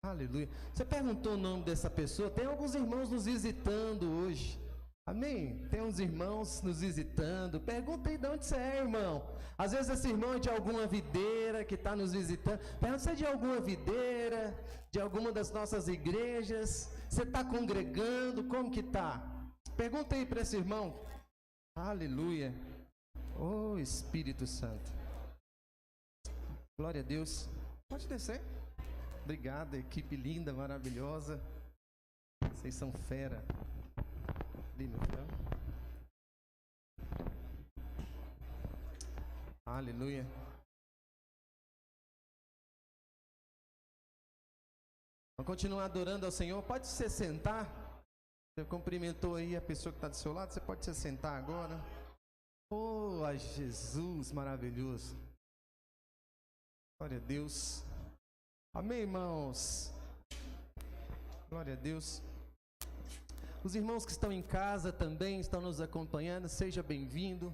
Aleluia. Você perguntou o nome dessa pessoa? Tem alguns irmãos nos visitando hoje. Amém? Tem uns irmãos nos visitando. Pergunta aí de onde você é, irmão. Às vezes esse irmão é de alguma videira que está nos visitando. Pergunta se é de alguma videira, de alguma das nossas igrejas. Você está congregando? Como que está? Pergunta aí para esse irmão. Aleluia. Oh, Espírito Santo. Glória a Deus. Pode descer. Obrigado, equipe linda, maravilhosa. Vocês são fera. Ali, meu filho. Aleluia. Vamos continuar adorando ao Senhor. Pode se sentar. Você cumprimentou aí a pessoa que está do seu lado. Você pode se sentar agora. Oh, Jesus maravilhoso. Glória a Deus. Amém, irmãos. Glória a Deus. Os irmãos que estão em casa também estão nos acompanhando. Seja bem-vindo.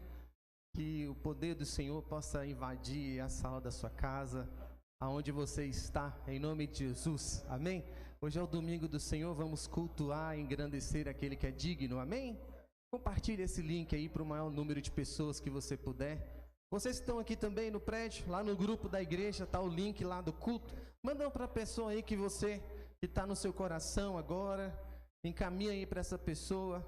Que o poder do Senhor possa invadir a sala da sua casa, aonde você está, em nome de Jesus. Amém? Hoje é o domingo do Senhor. Vamos cultuar e engrandecer aquele que é digno. Amém? Compartilhe esse link aí para o maior número de pessoas que você puder. Vocês que estão aqui também no prédio, lá no grupo da igreja, está o link lá do culto. Manda para a pessoa aí que está no seu coração agora. Encaminha aí para essa pessoa.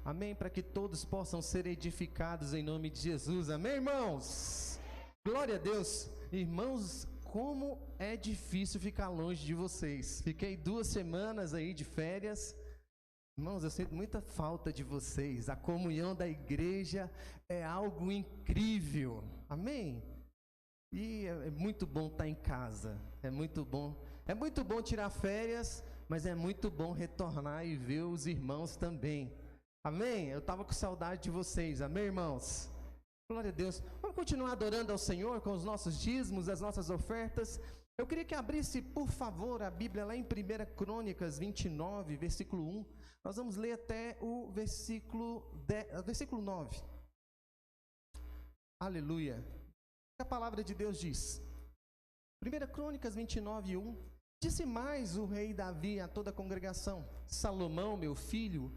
Amém? Para que todos possam ser edificados em nome de Jesus. Amém, irmãos? Glória a Deus. Irmãos, como é difícil ficar longe de vocês. Fiquei 2 semanas aí de férias. Irmãos, eu sinto muita falta de vocês. A comunhão da igreja é algo incrível. Amém? E é muito bom estar em casa. É muito bom. É muito bom tirar férias, mas é muito bom retornar e ver os irmãos também. Amém? Eu estava com saudade de vocês. Amém, irmãos? Glória a Deus. Vamos continuar adorando ao Senhor com os nossos dízimos, as nossas ofertas. Eu queria que abrisse, por favor, a Bíblia lá em 1 Crônicas 29, versículo 1. Nós vamos ler até o versículo 9. Aleluia. A palavra de Deus diz. 1 Crônicas 29, 1. Disse mais o rei Davi a toda a congregação: Salomão, meu filho,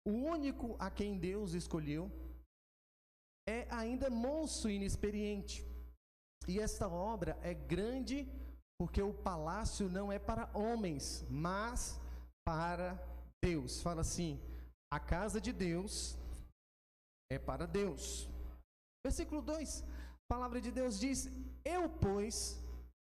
o único a quem Deus escolheu, é ainda moço e inexperiente. E esta obra é grande, porque o palácio não é para homens, mas para Deus. Fala assim: a casa de Deus é para Deus. Versículo 2, a palavra de Deus diz: eu, pois,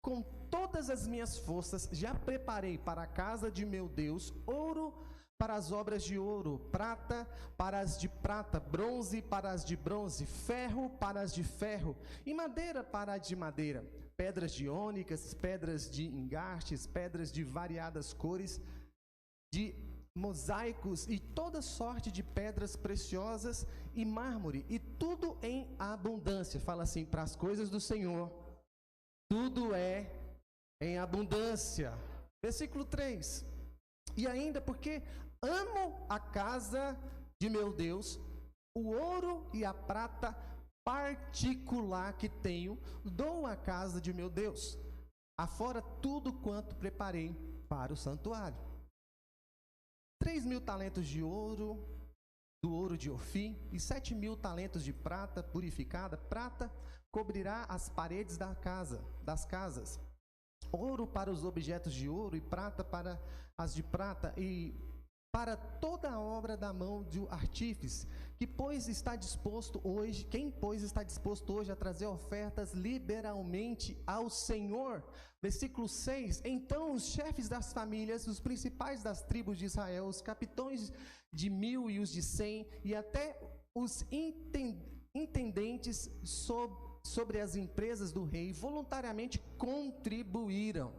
com todas as minhas forças, já preparei para a casa de meu Deus ouro para as obras de ouro, prata para as de prata, bronze para as de bronze, ferro para as de ferro, e madeira para as de madeira, pedras de ônix, pedras de engastes, pedras de variadas cores, de mosaicos e toda sorte de pedras preciosas e mármore, e tudo em abundância. Fala assim: para as coisas do Senhor, tudo é em abundância. Versículo 3. E ainda porque amo a casa de meu Deus, o ouro e a prata particular que tenho, dou à casa de meu Deus, afora tudo quanto preparei para o santuário. 3.000 talentos de ouro, do ouro de Ofim, e 7.000 talentos de prata purificada. Prata cobrirá as paredes das casas. Ouro para os objetos de ouro, e prata para as de prata, e para toda a obra da mão do artífice, quem pois está disposto hoje a trazer ofertas liberalmente ao Senhor. Versículo 6. Então os chefes das famílias, os principais das tribos de Israel, os capitões de 1000 e os de 100, e até os intendentes sobre as empresas do rei, voluntariamente contribuíram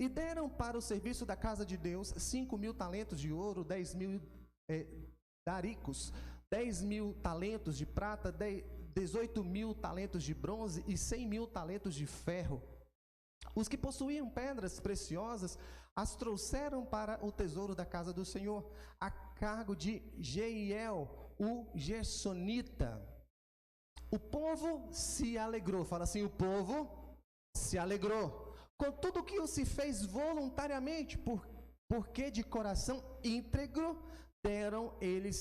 e deram para o serviço da casa de Deus 5.000 talentos de ouro, 10.000 daricos, 10.000 talentos de prata, 18.000 talentos de bronze e 100.000 talentos de ferro. Os que possuíam pedras preciosas as trouxeram para o tesouro da casa do Senhor, a cargo de Jeiel, o Gersonita. O povo se alegrou. Fala assim: o povo se alegrou Contudo que o se fez voluntariamente, porque de coração íntegro deram eles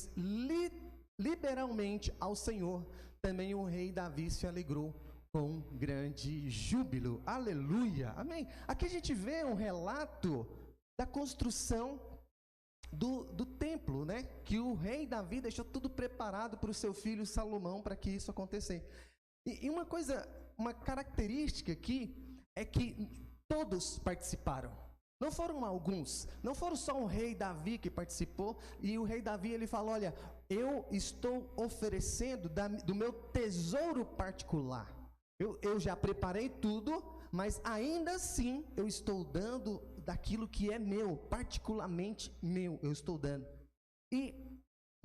liberalmente ao Senhor. Também o rei Davi se alegrou com grande júbilo. Aleluia, amém. Aqui a gente vê um relato da construção do templo, né? Que o rei Davi deixou tudo preparado para o seu filho Salomão para que isso acontecesse. E uma característica aqui é que todos participaram. Não foram alguns, não foram só o rei Davi que participou, e o rei Davi ele fala, olha, eu estou oferecendo do meu tesouro particular. Eu já preparei tudo, mas ainda assim eu estou dando daquilo que é meu, particularmente meu, eu estou dando. E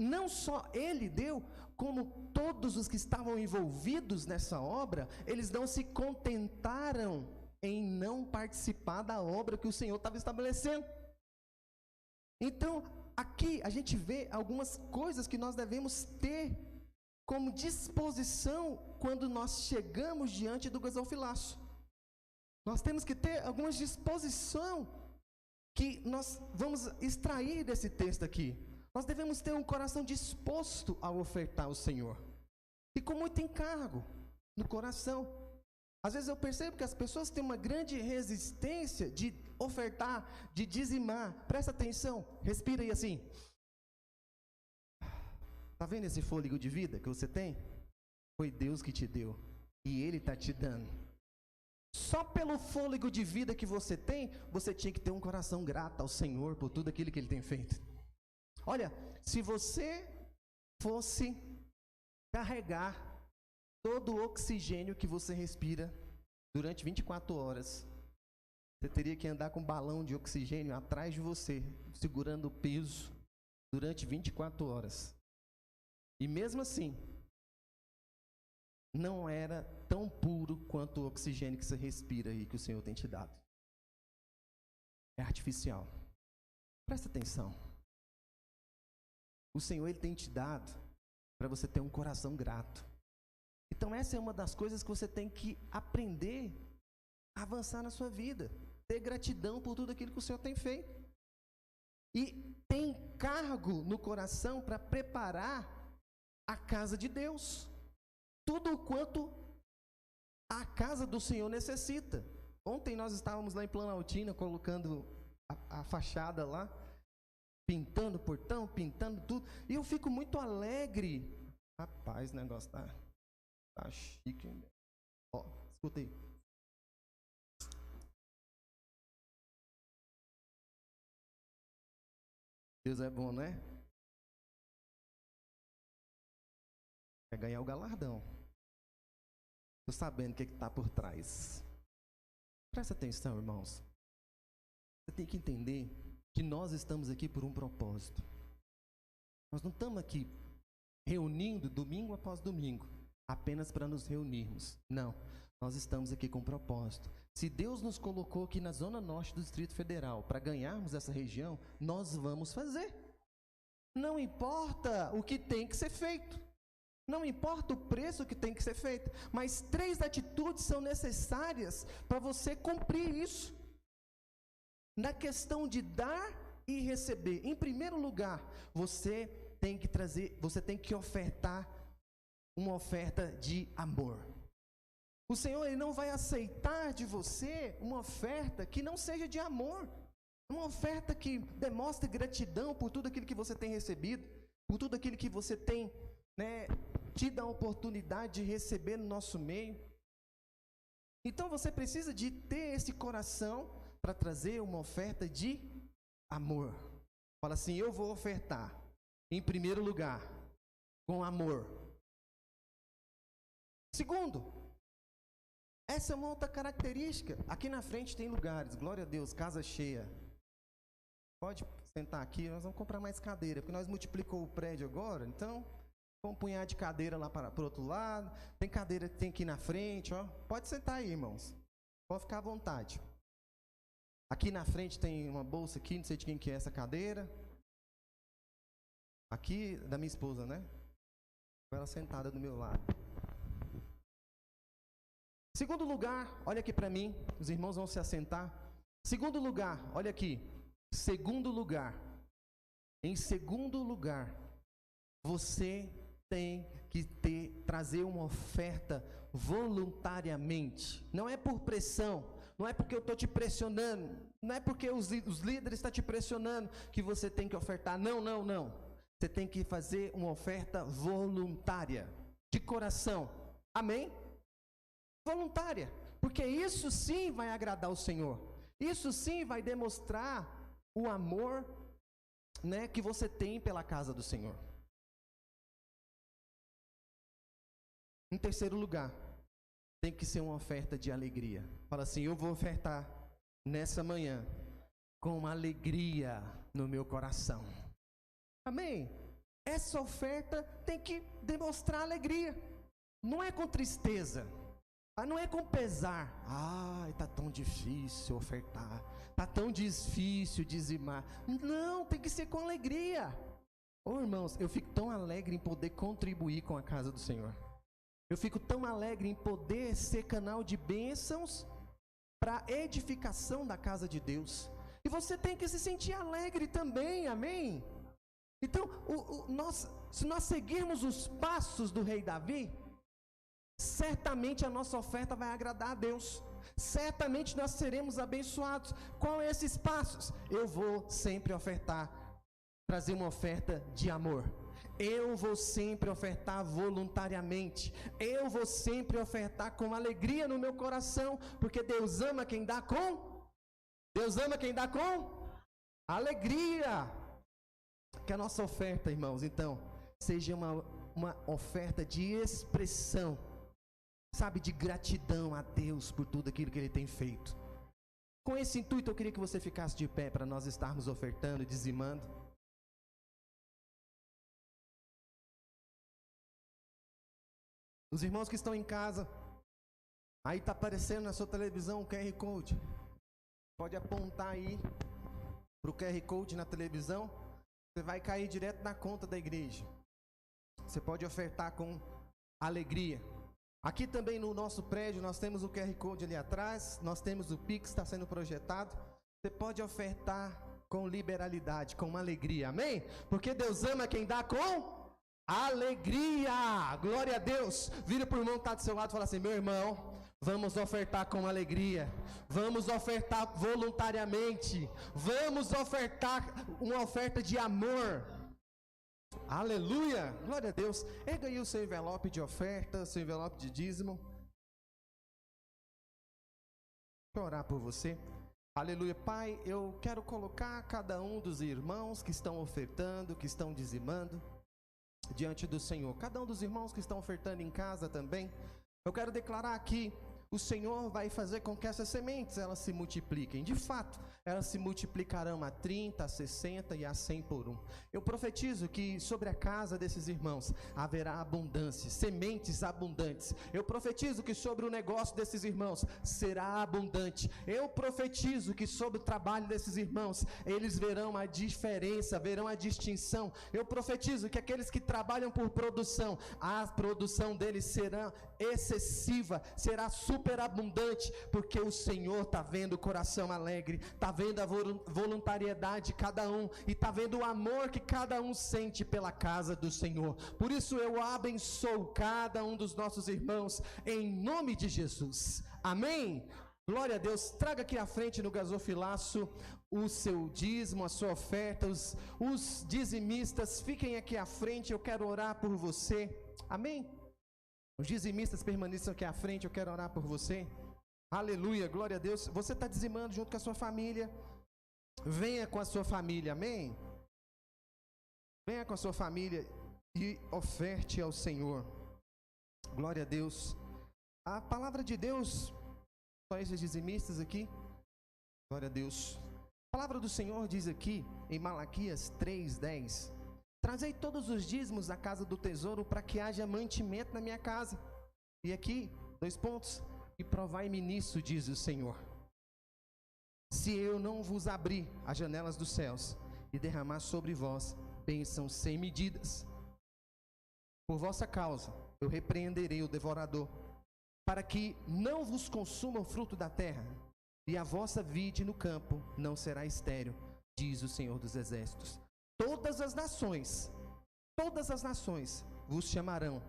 não só ele deu, como todos os que estavam envolvidos nessa obra, eles não se contentaram em não participar da obra que o Senhor estava estabelecendo. Então, aqui a gente vê algumas coisas que nós devemos ter como disposição quando nós chegamos diante do gasofilaço. Nós temos que ter alguma disposição que nós vamos extrair desse texto aqui. Nós devemos ter um coração disposto a ofertar ao Senhor. E com muito encargo no coração. Às vezes eu percebo que as pessoas têm uma grande resistência de ofertar, de dizimar. Presta atenção, respira aí assim. Está vendo esse fôlego de vida que você tem? Foi Deus que te deu. E Ele está te dando. Só pelo fôlego de vida que você tem, você tinha que ter um coração grato ao Senhor por tudo aquilo que Ele tem feito. Olha, se você fosse carregar todo o oxigênio que você respira durante 24 horas, você teria que andar com um balão de oxigênio atrás de você, segurando o peso durante 24 horas. E mesmo assim, não era tão puro quanto o oxigênio que você respira e que o Senhor tem te dado. É artificial. Presta atenção. O Senhor Ele tem te dado para você ter um coração grato. Então essa é uma das coisas que você tem que aprender a avançar na sua vida. Ter gratidão por tudo aquilo que o Senhor tem feito. E tem cargo no coração para preparar a casa de Deus. Tudo o quanto a casa do Senhor necessita. Ontem nós estávamos lá em Planaltina colocando a fachada lá, pintando o portão, pintando tudo. E eu fico muito alegre. Rapaz, o negócio tá chique. Ó, escuta aí. Deus é bom, né? Quer ganhar o galardão. Tô sabendo o que está por trás. Presta atenção, irmãos. Você tem que entender que nós estamos aqui por um propósito. Nós não estamos aqui reunindo domingo após domingo, apenas para nos reunirmos. Não, nós estamos aqui com um propósito. Se Deus nos colocou aqui na zona norte do Distrito Federal para ganharmos essa região, nós vamos fazer. Não importa o que tem que ser feito. Não importa o preço que tem que ser feito, mas 3 atitudes são necessárias para você cumprir isso. Na questão de dar e receber. Em primeiro lugar, você tem que ofertar uma oferta de amor. O Senhor Ele não vai aceitar de você uma oferta que não seja de amor. Uma oferta que demonstre gratidão por tudo aquilo que você tem recebido, por tudo aquilo que você tem, tido a oportunidade de receber no nosso meio. Então você precisa de ter esse coração para trazer uma oferta de amor. Fala assim, eu vou ofertar, em primeiro lugar, com amor. Segundo, essa é uma outra característica. Aqui na frente tem lugares, glória a Deus, casa cheia. Pode sentar aqui, nós vamos comprar mais cadeira, porque nós multiplicou o prédio agora, então um punhado de cadeira lá para o outro lado. Tem cadeira que tem aqui na frente, ó. Pode sentar aí, irmãos. Pode ficar à vontade. Aqui na frente tem uma bolsa aqui, não sei de quem que é essa cadeira. Aqui da minha esposa, né? Com ela sentada do meu lado. Segundo lugar, olha aqui para mim, os irmãos vão se assentar. Segundo lugar, olha aqui. Segundo lugar. Em segundo lugar, você tem que trazer uma oferta voluntariamente. Não é por pressão, não é porque eu estou te pressionando, não é porque os líderes estão te pressionando que você tem que ofertar. Não, não, não. Você tem que fazer uma oferta voluntária, de coração. Amém? Voluntária. Porque isso sim vai agradar o Senhor. Isso sim vai demonstrar o amor, né, que você tem pela casa do Senhor. Em terceiro lugar, tem que ser uma oferta de alegria. Fala assim: eu vou ofertar nessa manhã com alegria no meu coração. Amém? Essa oferta tem que demonstrar alegria. Não é com tristeza. Não é com pesar. Ai, tá tão difícil ofertar. Tá tão difícil dizimar. Não, tem que ser com alegria. Ô irmãos, eu fico tão alegre em poder contribuir com a casa do Senhor. Eu fico tão alegre em poder ser canal de bênçãos para a edificação da casa de Deus. E você tem que se sentir alegre também, amém? Então, se nós seguirmos os passos do rei Davi, certamente a nossa oferta vai agradar a Deus. Certamente nós seremos abençoados. Qual é esses passos? Eu vou sempre ofertar, trazer uma oferta de amor. Eu vou sempre ofertar voluntariamente. Eu vou sempre ofertar com alegria no meu coração, porque Deus ama quem dá com? Deus ama quem dá com? Alegria. Que a nossa oferta, irmãos, então, seja uma oferta de expressão, sabe, de gratidão a Deus por tudo aquilo que Ele tem feito. Com esse intuito, eu queria que você ficasse de pé para nós estarmos ofertando e dizimando. Os irmãos que estão em casa, aí está aparecendo na sua televisão o QR Code. Pode apontar aí para o QR Code na televisão. Você vai cair direto na conta da igreja. Você pode ofertar com alegria. Aqui também no nosso prédio nós temos o QR Code ali atrás. Nós temos o Pix, está sendo projetado. Você pode ofertar com liberalidade, com alegria. Amém? Porque Deus ama quem dá com alegria. Glória a Deus. Vira para o irmão que está do seu lado e fala assim: meu irmão, vamos ofertar com alegria. Vamos ofertar voluntariamente. Vamos ofertar uma oferta de amor. Aleluia. Glória a Deus. Erga aí o seu envelope de oferta, seu envelope de dízimo. Deixa eu orar por você. Aleluia. Pai, eu quero colocar cada um dos irmãos que estão ofertando, que estão dizimando, diante do Senhor. Cada um dos irmãos que estão ofertando em casa também. Eu quero declarar aqui: o Senhor vai fazer com que essas sementes elas se multipliquem. De fato, elas se multiplicarão a 30, a 60 e a 100 por um. Eu profetizo que sobre a casa desses irmãos haverá abundância, sementes abundantes. Eu profetizo que sobre o negócio desses irmãos será abundante. Eu profetizo que sobre o trabalho desses irmãos eles verão a diferença, verão a distinção. Eu profetizo que aqueles que trabalham por produção, a produção deles será excessiva, será superabundante, porque o Senhor está vendo o coração alegre, está vendo a voluntariedade de cada um, e está vendo o amor que cada um sente pela casa do Senhor. Por isso eu abençoo cada um dos nossos irmãos, em nome de Jesus. Amém? Glória a Deus. Traga aqui à frente no gasofilaço o seu dízimo, a sua oferta. Os dizimistas, fiquem aqui à frente, eu quero orar por você. Amém? Os dizimistas permaneçam aqui à frente, eu quero orar por você. Aleluia, glória a Deus. Você está dizimando junto com a sua família. Venha com a sua família, amém? Venha com a sua família e oferte ao Senhor. Glória a Deus. A palavra de Deus, só esses dizimistas aqui. Glória a Deus. A palavra do Senhor diz aqui em Malaquias 3:10: trazei todos os dízimos da casa do tesouro, para que haja mantimento na minha casa. E aqui, 2 pontos: e provai-me nisso, diz o Senhor, se eu não vos abrir as janelas dos céus e derramar sobre vós bênçãos sem medidas. Por vossa causa eu repreenderei o devorador, para que não vos consuma o fruto da terra, e a vossa vide no campo não será estéril, diz o Senhor dos Exércitos. Todas as nações vos chamarão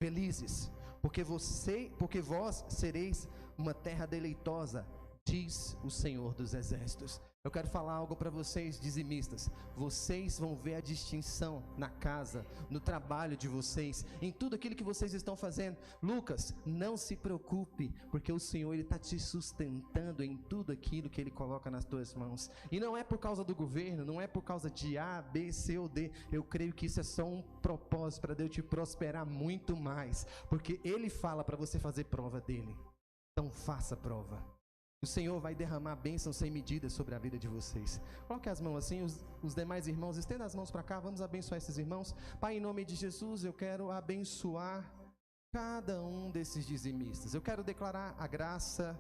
felizes, porque vós sereis uma terra deleitosa, diz o Senhor dos Exércitos. Eu quero falar algo para vocês, dizimistas. Vocês vão ver a distinção na casa, no trabalho de vocês, em tudo aquilo que vocês estão fazendo. Lucas, não se preocupe, porque o Senhor está te sustentando em tudo aquilo que Ele coloca nas tuas mãos. E não é por causa do governo, não é por causa de A, B, C ou D. Eu creio que isso é só um propósito para Deus te prosperar muito mais, porque Ele fala para você fazer prova dEle. Então faça prova. O Senhor vai derramar bênçãos sem medida sobre a vida de vocês. Coloque as mãos assim, os demais irmãos, estenda as mãos para cá, vamos abençoar esses irmãos. Pai, em nome de Jesus, eu quero abençoar cada um desses dizimistas. Eu quero declarar a graça,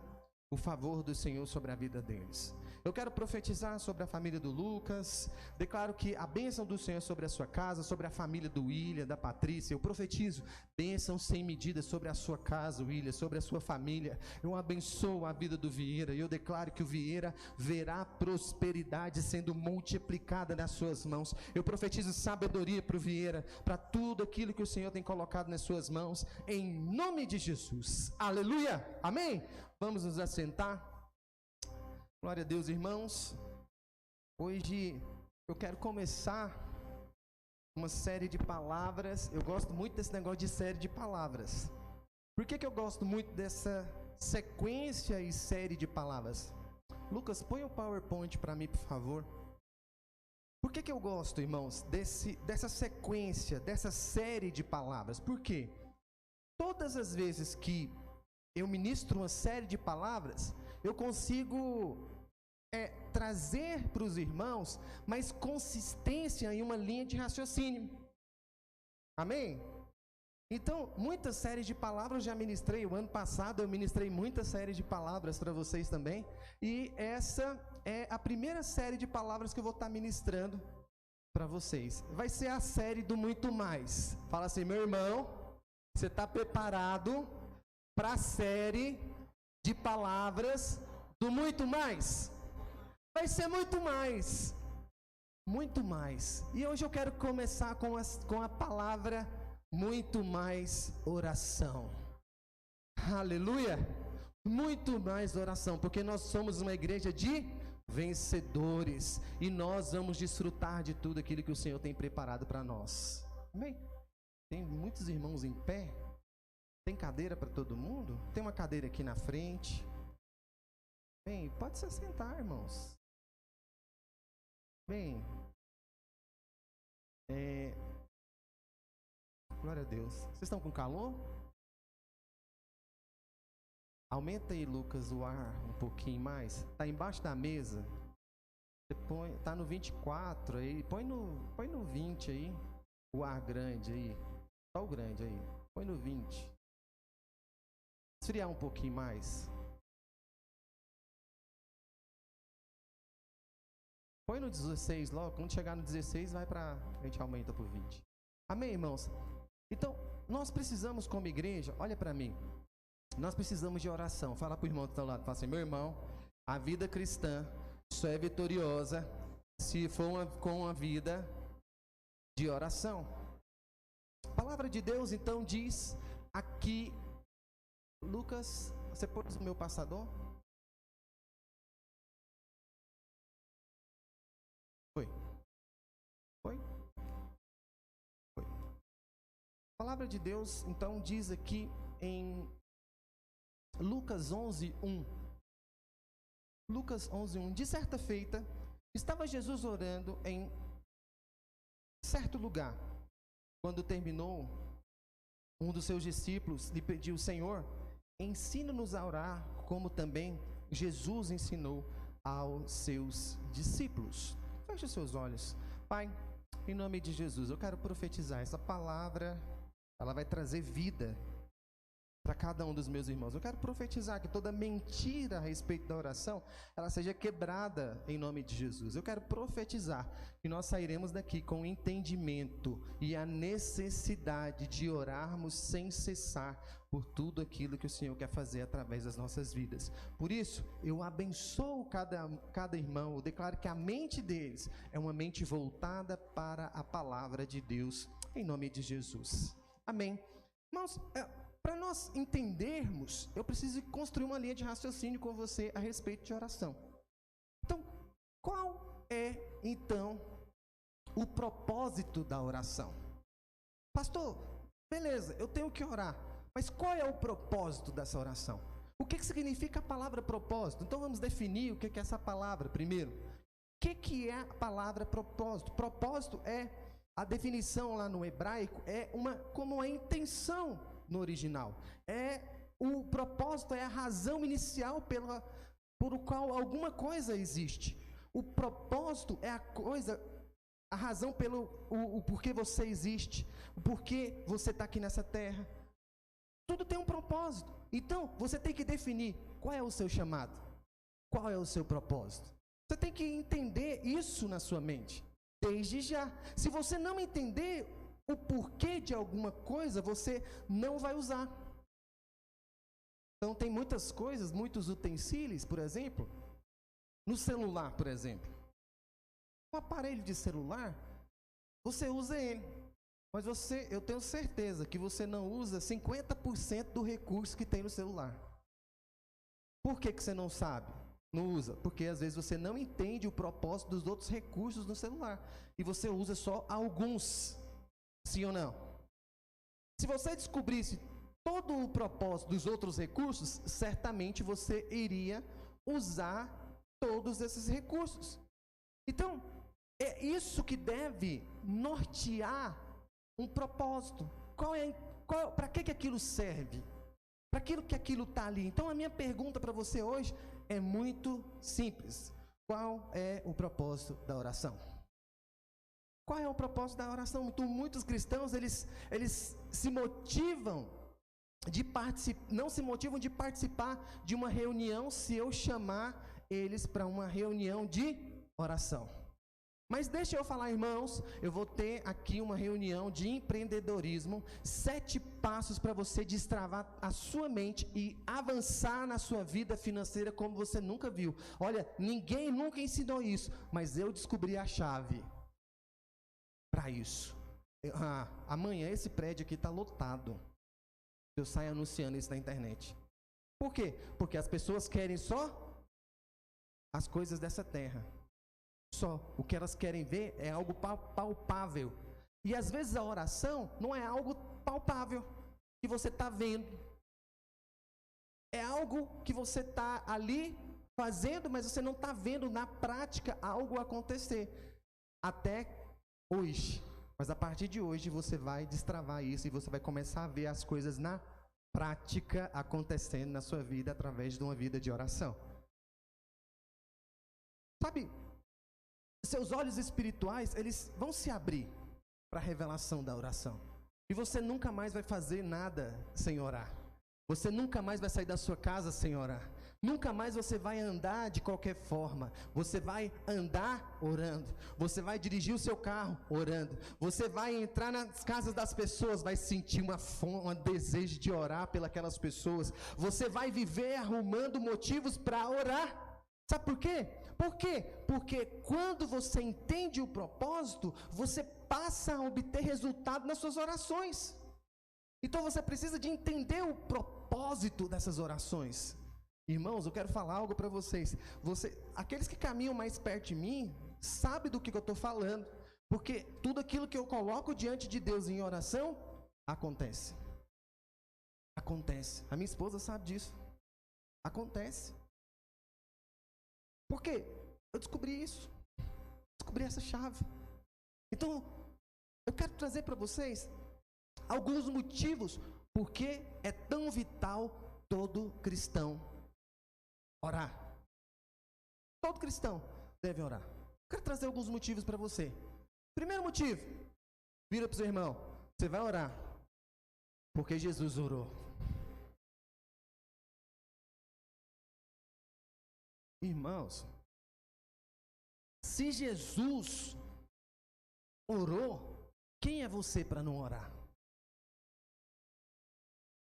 o favor do Senhor sobre a vida deles. Eu quero profetizar sobre a família do Lucas. Declaro que a bênção do Senhor sobre a sua casa, sobre a família do William, da Patrícia. Eu profetizo bênção sem medida sobre a sua casa, William, sobre a sua família. Eu abençoo a vida do Vieira e eu declaro que o Vieira verá prosperidade sendo multiplicada nas suas mãos. Eu profetizo sabedoria para o Vieira, para tudo aquilo que o Senhor tem colocado nas suas mãos, em nome de Jesus. Aleluia, amém? Vamos nos assentar. Glória a Deus, irmãos. Hoje eu quero começar uma série de palavras. Eu gosto muito desse negócio de série de palavras. Por que eu gosto muito dessa sequência e série de palavras? Lucas, põe o PowerPoint para mim, por favor. Por que eu gosto, irmãos, dessa sequência, dessa série de palavras? Por quê? Todas as vezes que eu ministro uma série de palavras, eu consigo trazer para os irmãos mais consistência em uma linha de raciocínio. Amém? Então, muitas séries de palavras eu já ministrei. O ano passado eu ministrei muitas séries de palavras para vocês também. E essa é a primeira série de palavras que eu vou estar ministrando para vocês. Vai ser a série do muito mais. Fala assim, meu irmão, você está preparado para a série de palavras do muito mais? Vai ser muito mais. Muito mais. E hoje eu quero começar com a palavra muito mais oração. Aleluia! Muito mais oração, porque nós somos uma igreja de vencedores e nós vamos desfrutar de tudo aquilo que o Senhor tem preparado para nós. Amém? Tem muitos irmãos em pé. Tem cadeira para todo mundo? Tem uma cadeira aqui na frente. Bem, pode se assentar, irmãos. Bem, glória a Deus. Vocês estão com calor? Aumenta aí, Lucas, o ar um pouquinho mais. Está embaixo da mesa. Está no 24 aí. Põe no 20 aí. O ar grande aí. Só o grande aí. Põe no 20. Esfriar um pouquinho mais. Põe no 16 logo. Quando chegar no 16, a gente aumenta para o 20. Amém, irmãos? Então, nós precisamos como igreja, olha para mim. Nós precisamos de oração. Fala para o irmão do teu lado. Fala assim, meu irmão, a vida cristã só é vitoriosa se for com uma vida de oração. A palavra de Deus, então, diz aqui... Lucas, você pôs o meu passador? Foi? A palavra de Deus, então, diz aqui em Lucas 11:1. Lucas 11:1. De certa feita, estava Jesus orando em certo lugar. Quando terminou, um dos seus discípulos lhe pediu, Senhor, ensina-nos a orar, como também Jesus ensinou aos seus discípulos. Feche os seus olhos. Pai, em nome de Jesus, eu quero profetizar. Essa palavra, ela vai trazer vida para cada um dos meus irmãos. Eu quero profetizar que toda mentira a respeito da oração, ela seja quebrada em nome de Jesus. Eu quero profetizar que nós sairemos daqui com o entendimento e a necessidade de orarmos sem cessar por tudo aquilo que o Senhor quer fazer através das nossas vidas. Por isso, eu abençoo cada irmão, eu declaro que a mente deles é uma mente voltada para a palavra de Deus, em nome de Jesus. Amém. Irmãos, para nós entendermos, eu preciso construir uma linha de raciocínio com você a respeito de oração. Então, qual é, então, o propósito da oração? Pastor, beleza, eu tenho que orar, mas qual é o propósito dessa oração? O que significa a palavra propósito? Então, vamos definir o que é essa palavra primeiro. O que é a palavra propósito? Propósito é, a definição lá no hebraico, como uma intenção no original. O propósito é a razão inicial por o qual alguma coisa existe. O propósito é a razão o porquê você existe, o porquê você está aqui nessa terra. Tudo tem um propósito. Então, você tem que definir qual é o seu chamado, qual é o seu propósito. Você tem que entender isso na sua mente, desde já. Se você não entender o porquê de alguma coisa, você não vai usar. Então, tem muitas coisas, muitos utensílios, por exemplo, no celular, por exemplo. Um aparelho de celular, você usa ele, mas eu tenho certeza que você não usa 50% do recurso que tem no celular. Por que você não sabe? Não usa? Porque às vezes você não entende o propósito dos outros recursos no celular, e você usa só alguns. Sim ou não? Se você descobrisse todo o propósito dos outros recursos, certamente você iria usar todos esses recursos. Então, é isso que deve nortear um propósito. Para que aquilo serve? Para que aquilo está ali? Então, a minha pergunta para você hoje é muito simples. Qual é o propósito da oração? Qual é o propósito da oração? Muitos cristãos, eles se motivam não se motivam de participar de uma reunião se eu chamar eles para uma reunião de oração. Mas deixa eu falar, irmãos, eu vou ter aqui uma reunião de empreendedorismo, 7 passos para você destravar a sua mente e avançar na sua vida financeira como você nunca viu. Olha, ninguém nunca ensinou isso, mas eu descobri a chave para isso. Amanhã esse prédio aqui está lotado. Eu saio anunciando isso na internet. Por quê? Porque as pessoas querem só as coisas dessa terra. Só. O que elas querem ver é algo palpável. E às vezes a oração não é algo palpável que você está vendo. É algo que você está ali fazendo, mas você não está vendo na prática algo acontecer. Até hoje. Mas a partir de hoje você vai destravar isso e você vai começar a ver as coisas na prática acontecendo na sua vida através de uma vida de oração. Sabe, seus olhos espirituais, eles vão se abrir para a revelação da oração. E você nunca mais vai fazer nada sem orar. Você nunca mais vai sair da sua casa sem orar. Nunca mais você vai andar de qualquer forma. Você vai andar orando. Você vai dirigir o seu carro orando. Você vai entrar nas casas das pessoas, vai sentir um desejo de orar pelas pessoas. Você vai viver arrumando motivos para orar. Sabe por quê? Por quê? Porque quando você entende o propósito, você passa a obter resultado nas suas orações. Então você precisa de entender o propósito dessas orações. Irmãos, eu quero falar algo para vocês. Aqueles que caminham mais perto de mim, sabem do que eu estou falando. Porque tudo aquilo que eu coloco diante de Deus em oração, acontece. Acontece. A minha esposa sabe disso. Acontece. Por quê? Eu descobri isso. Descobri essa chave. Então, eu quero trazer para vocês alguns motivos porque é tão vital todo cristão orar. Todo cristão deve orar. Quero trazer alguns motivos para você. Primeiro motivo, vira para o seu irmão, você vai orar porque Jesus orou. Irmãos, se Jesus orou, quem é você para não orar?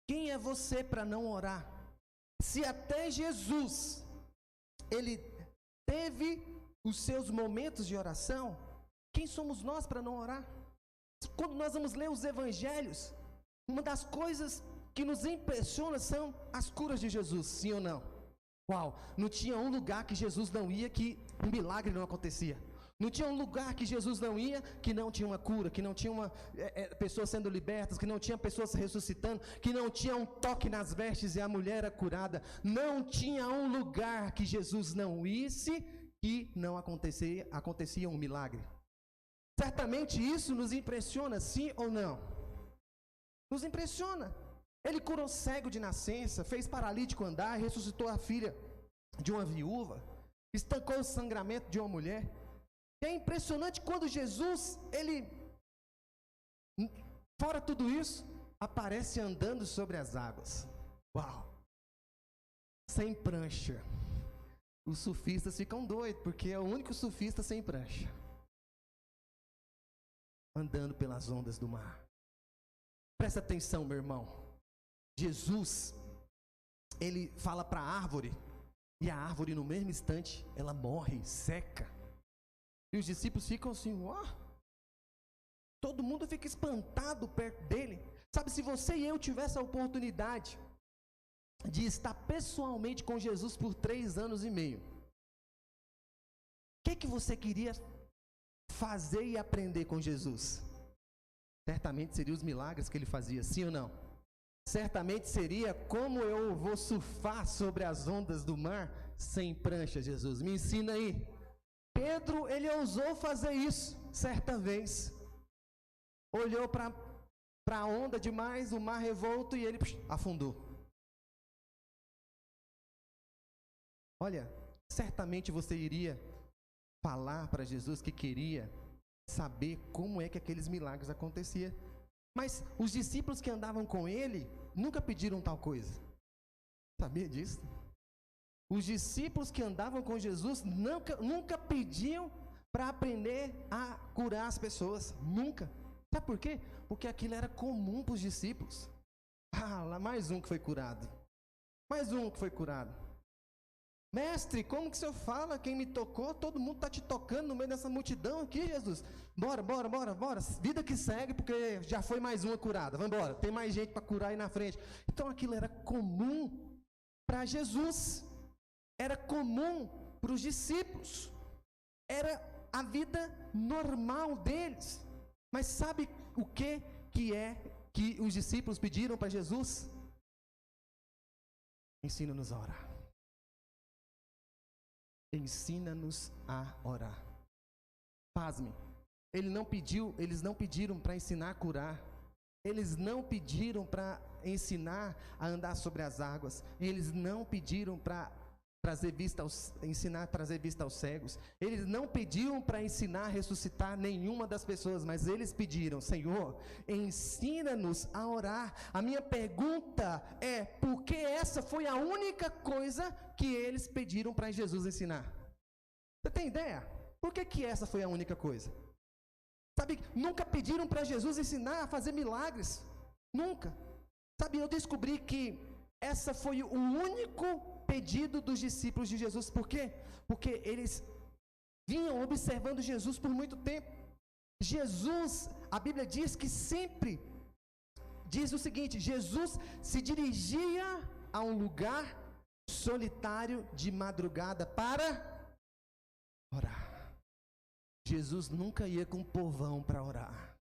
Quem é você para não orar? Se até Jesus, ele teve os seus momentos de oração, quem somos nós para não orar? Quando nós vamos ler os evangelhos, uma das coisas que nos impressiona são as curas de Jesus, sim ou não? Qual? Não tinha um lugar que Jesus não ia que um milagre não acontecia. Não tinha um lugar que Jesus não ia que não tinha uma cura, que não tinha pessoas sendo libertas, que não tinha pessoas ressuscitando, que não tinha um toque nas vestes e a mulher era curada. Não tinha um lugar que Jesus não isse que não acontecia um milagre. Certamente isso nos impressiona, sim ou não? Nos impressiona. Ele curou cego de nascença, fez paralítico andar, ressuscitou a filha de uma viúva, estancou o sangramento de uma mulher. É impressionante quando Jesus, ele, fora tudo isso, aparece andando sobre as águas. Uau! Sem prancha. Os surfistas ficam doidos, porque é o único surfista sem prancha. Andando pelas ondas do mar. Presta atenção, meu irmão. Jesus, ele fala para a árvore, e a árvore no mesmo instante, ela morre, seca. E os discípulos ficam assim, ó. Todo mundo fica espantado perto dele. Sabe, se você e eu tivesse a oportunidade de estar pessoalmente com Jesus por 3 anos e meio, o que você queria fazer e aprender com Jesus? Certamente seria os milagres que ele fazia, sim ou não? Certamente seria como eu vou surfar sobre as ondas do mar sem prancha, Jesus. Me ensina aí. Pedro, ele ousou fazer isso certa vez. Olhou para a onda demais, o mar revolto, e ele afundou. Olha, certamente você iria falar para Jesus que queria saber como é que aqueles milagres aconteciam. Mas os discípulos que andavam com ele nunca pediram tal coisa. Sabia disso? Os discípulos que andavam com Jesus nunca pediam para aprender a curar as pessoas. Nunca. Sabe por quê? Porque aquilo era comum para os discípulos. Ah, lá mais um que foi curado. Mais um que foi curado. Mestre, como que o senhor fala? Quem me tocou? Todo mundo está te tocando no meio dessa multidão aqui, Jesus. Bora. Vida que segue, porque já foi mais uma curada. Vamos embora. Tem mais gente para curar aí na frente. Então aquilo era comum para Jesus. Era comum para os discípulos. Era a vida normal deles. Mas sabe o que que os discípulos pediram para Jesus? Ensina-nos a orar. Ensina-nos a orar. Pasme. Eles não pediram para ensinar a curar. Eles não pediram para ensinar a andar sobre as águas. Eles não pediram para ensinar a trazer vista aos cegos. Eles não pediram para ensinar a ressuscitar nenhuma das pessoas, mas eles pediram: Senhor, ensina-nos a orar. A minha pergunta é, por que essa foi a única coisa que eles pediram para Jesus ensinar? Você tem ideia? Por que essa foi a única coisa? Sabe, nunca pediram para Jesus ensinar a fazer milagres. Nunca. Sabe, eu descobri que essa foi o único pedido dos discípulos de Jesus. Por quê? Porque eles vinham observando Jesus por muito tempo. Jesus, a Bíblia diz que sempre diz o seguinte: Jesus se dirigia a um lugar solitário de madrugada para orar. Jesus nunca ia com o povão para orar.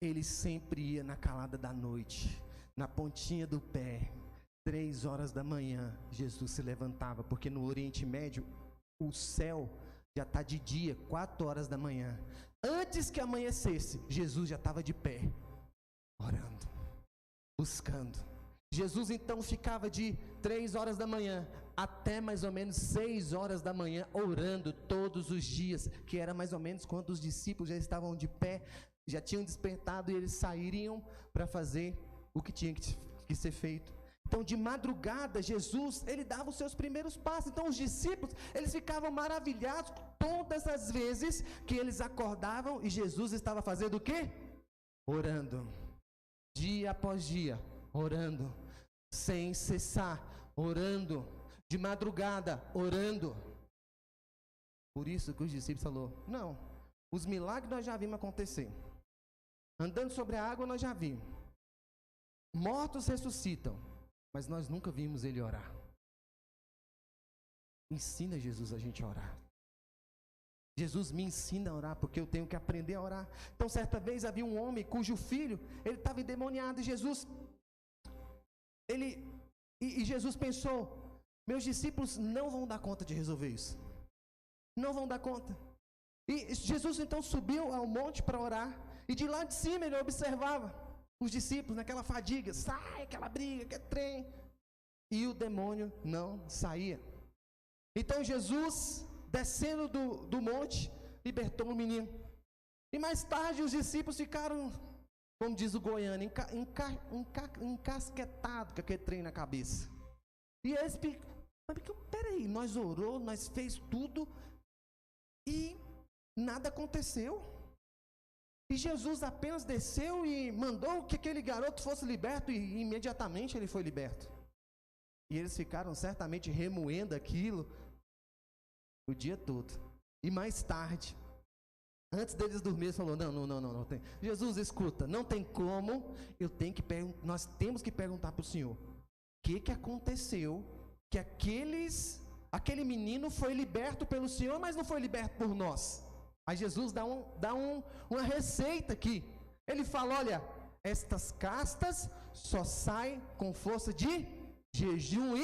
Ele sempre ia na calada da noite, na pontinha do pé. 3 horas da manhã, Jesus se levantava, porque no Oriente Médio, o céu já está de dia, 4 horas da manhã. Antes que amanhecesse, Jesus já estava de pé, orando, buscando. Jesus então ficava de 3 horas da manhã até mais ou menos 6 horas da manhã, orando todos os dias, que era mais ou menos quando os discípulos já estavam de pé, já tinham despertado e eles sairiam para fazer o que tinha que ser feito. Então, de madrugada, Jesus, ele dava os seus primeiros passos. Então, os discípulos, eles ficavam maravilhados todas as vezes que eles acordavam e Jesus estava fazendo o quê? Orando. Dia após dia, orando. Sem cessar, orando. De madrugada, orando. Por isso que os discípulos falaram, não, os milagres nós já vimos acontecer. Andando sobre a água nós já vimos. Mortos ressuscitam. Mas nós nunca vimos ele orar. Ensina Jesus a gente a orar. Jesus me ensina a orar, porque eu tenho que aprender a orar. Então, certa vez havia um homem cujo filho, ele estava endemoniado, e Jesus, Jesus pensou, meus discípulos não vão dar conta de resolver isso. Não vão dar conta. E Jesus então subiu ao monte para orar, e de lá de cima ele observava os discípulos naquela fadiga, sai aquela briga, aquele trem, e o demônio não saía. Então Jesus, descendo do monte, libertou o menino. E mais tarde os discípulos ficaram, como diz o goiano, encasquetados com aquele trem na cabeça. E eles peraí, nós orou, nós fez tudo e nada aconteceu. E Jesus apenas desceu e mandou que aquele garoto fosse liberto, e imediatamente ele foi liberto. E eles ficaram certamente remoendo aquilo o dia todo. E mais tarde, antes deles dormirem, falou, não tem. Jesus, escuta, não tem como, nós temos que perguntar para o Senhor, o que aconteceu, que aquele menino foi liberto pelo Senhor, mas não foi liberto por nós. Aí Jesus dá uma receita aqui. Ele fala, olha, estas castas só saem com força de jejum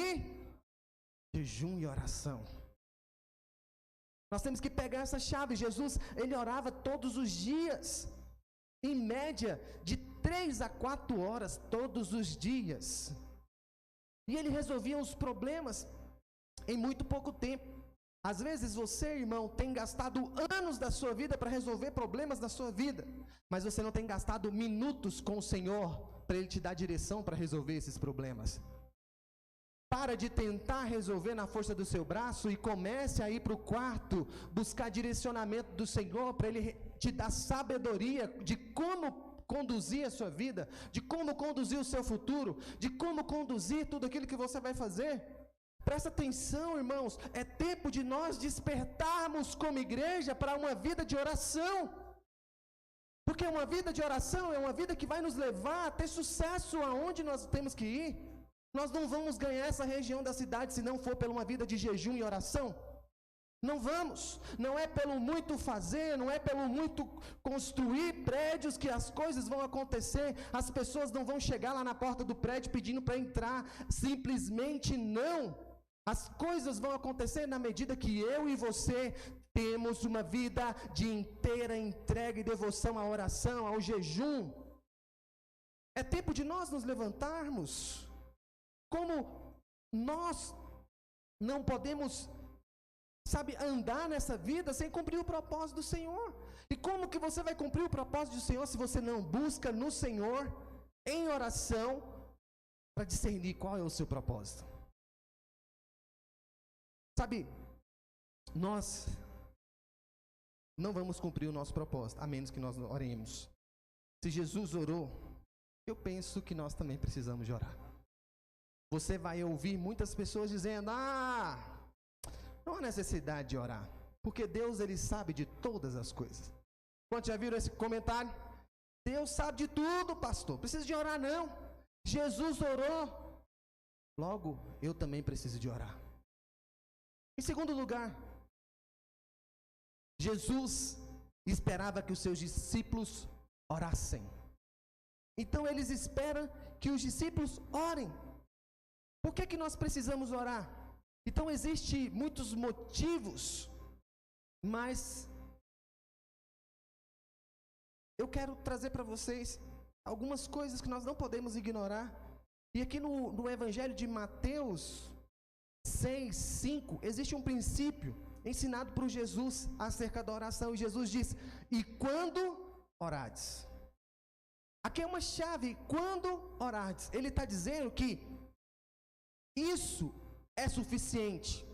e oração. Nós temos que pegar essa chave. Jesus, ele orava todos os dias, em média de 3 a 4 horas todos os dias. E ele resolvia os problemas em muito pouco tempo. Às vezes você, irmão, tem gastado anos da sua vida para resolver problemas da sua vida, mas você não tem gastado minutos com o Senhor para Ele te dar direção para resolver esses problemas. Para de tentar resolver na força do seu braço e comece a ir para o quarto, buscar direcionamento do Senhor para Ele te dar sabedoria de como conduzir a sua vida, de como conduzir o seu futuro, de como conduzir tudo aquilo que você vai fazer. Presta atenção, irmãos, é tempo de nós despertarmos como igreja para uma vida de oração. Porque uma vida de oração é uma vida que vai nos levar a ter sucesso aonde nós temos que ir. Nós não vamos ganhar essa região da cidade se não for por uma vida de jejum e oração. Não vamos. Não é pelo muito fazer, não é pelo muito construir prédios que as coisas vão acontecer. As pessoas não vão chegar lá na porta do prédio pedindo para entrar. Simplesmente não. As coisas vão acontecer na medida que eu e você temos uma vida de inteira entrega e devoção à oração, ao jejum. É tempo de nós nos levantarmos. Como nós não podemos, andar nessa vida sem cumprir o propósito do Senhor. E como que você vai cumprir o propósito do Senhor se você não busca no Senhor, em oração, para discernir qual é o seu propósito? Nós não vamos cumprir o nosso propósito, a menos que nós oremos. Se Jesus orou, eu penso que nós também precisamos de orar. Você vai ouvir muitas pessoas dizendo, não há necessidade de orar, porque Deus, Ele sabe de todas as coisas. Quantos já viram esse comentário? Deus sabe de tudo, pastor, precisa de orar não. Jesus orou, logo eu também preciso de orar. Em segundo lugar, Jesus esperava que os seus discípulos orassem. Então eles esperam que os discípulos orem. Por que nós precisamos orar? Então existem muitos motivos, mas eu quero trazer para vocês algumas coisas que nós não podemos ignorar. E aqui no Evangelho de Mateus 6, 5, existe um princípio ensinado por Jesus acerca da oração. E Jesus diz, e quando orardes? Aqui é uma chave, quando orardes. Ele está dizendo que isso é suficiente.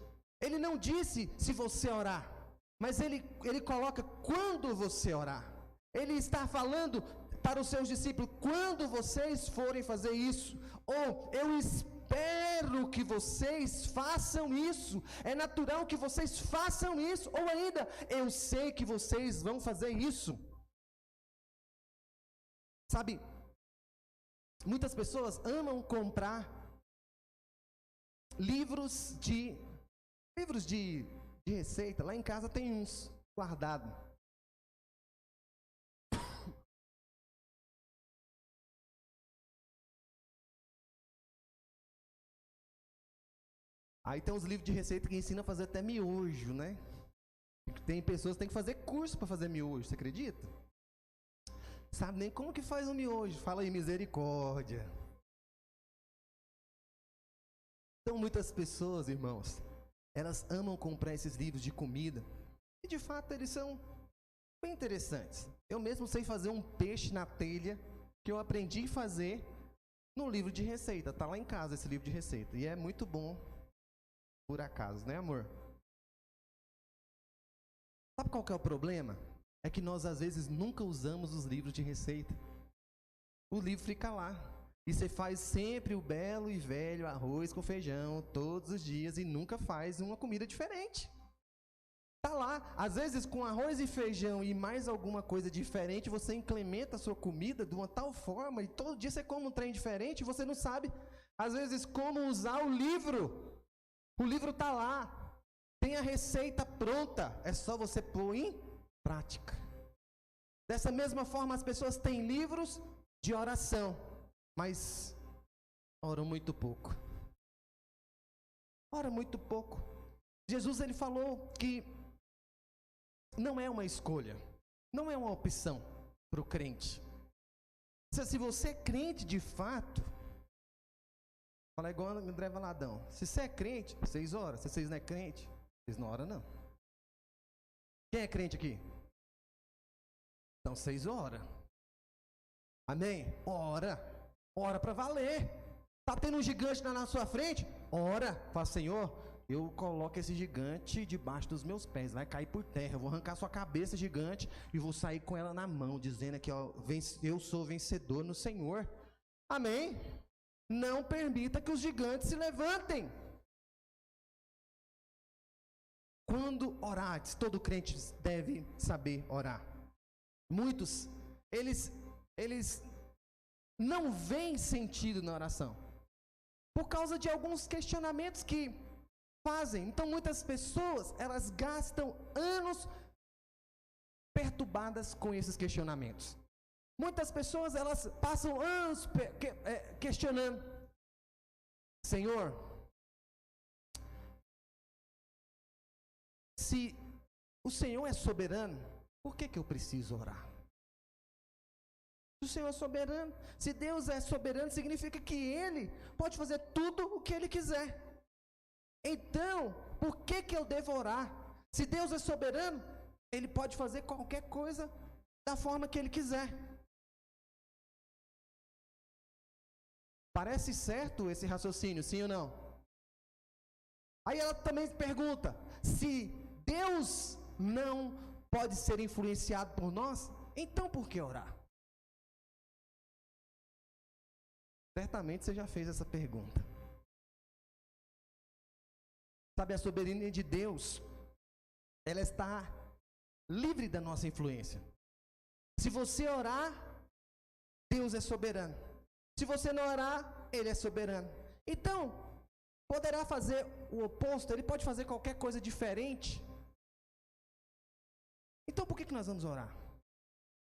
Ele não disse se você orar, mas ele coloca quando você orar. Ele está falando para os seus discípulos, quando vocês forem fazer isso, ou eu espero que vocês façam isso, é natural que vocês façam isso, ou ainda, eu sei que vocês vão fazer isso. Sabe, muitas pessoas amam comprar livros de receita. Lá em casa tem uns guardados. Aí tem uns livros de receita que ensinam a fazer até miojo, né? Tem pessoas que têm que fazer curso para fazer miojo, você acredita? Sabe nem como que faz um miojo. Fala aí, misericórdia. Então muitas pessoas, irmãos, elas amam comprar esses livros de comida. E de fato eles são bem interessantes. Eu mesmo sei fazer um peixe na telha, que eu aprendi a fazer no livro de receita. Está lá em casa esse livro de receita. E é muito bom, por acaso, né, amor? Sabe qual que é o problema? É que nós às vezes nunca usamos os livros de receita. O livro fica lá. E você faz sempre o belo e velho arroz com feijão todos os dias e nunca faz uma comida diferente. Tá lá, às vezes com arroz e feijão e mais alguma coisa diferente, você incrementa a sua comida de uma tal forma e todo dia você come um trem diferente e você não sabe, às vezes, como usar o livro. O livro tá lá, tem a receita pronta, é só você pôr em prática. Dessa mesma forma, as pessoas têm livros de oração, mas oram muito pouco. Ora muito pouco. Jesus, ele falou que não é uma escolha, não é uma opção para o crente. Se você é crente de fato, fala igual André Valadão, se você é crente, 6 horas. Se vocês não é crente, vocês não oram não. Quem é crente aqui? Então 6 horas. Amém? Ora para valer. Tá tendo um gigante na sua frente? Ora, fala, Senhor, eu coloco esse gigante debaixo dos meus pés, vai cair por terra, eu vou arrancar sua cabeça, gigante, e vou sair com ela na mão, dizendo que ó, eu sou vencedor no Senhor. Amém? Não permita que os gigantes se levantem. Quando orares, todo crente deve saber orar. Muitos, eles não veem sentido na oração, por causa de alguns questionamentos que fazem. Então muitas pessoas, elas gastam anos perturbadas com esses questionamentos. Muitas pessoas, elas passam anos questionando: Senhor, se o Senhor é soberano, por que eu preciso orar? Se o Senhor é soberano, se Deus é soberano, significa que Ele pode fazer tudo o que Ele quiser. Então, por que eu devo orar? Se Deus é soberano, Ele pode fazer qualquer coisa da forma que Ele quiser. Parece certo esse raciocínio, sim ou não? Aí ela também pergunta: se Deus não pode ser influenciado por nós, então por que orar? Certamente você já fez essa pergunta. Sabe, a soberania de Deus, ela está livre da nossa influência. Se você orar, Deus é soberano. Se você não orar, Ele é soberano. Então, poderá fazer o oposto, Ele pode fazer qualquer coisa diferente. Então, por que nós vamos orar?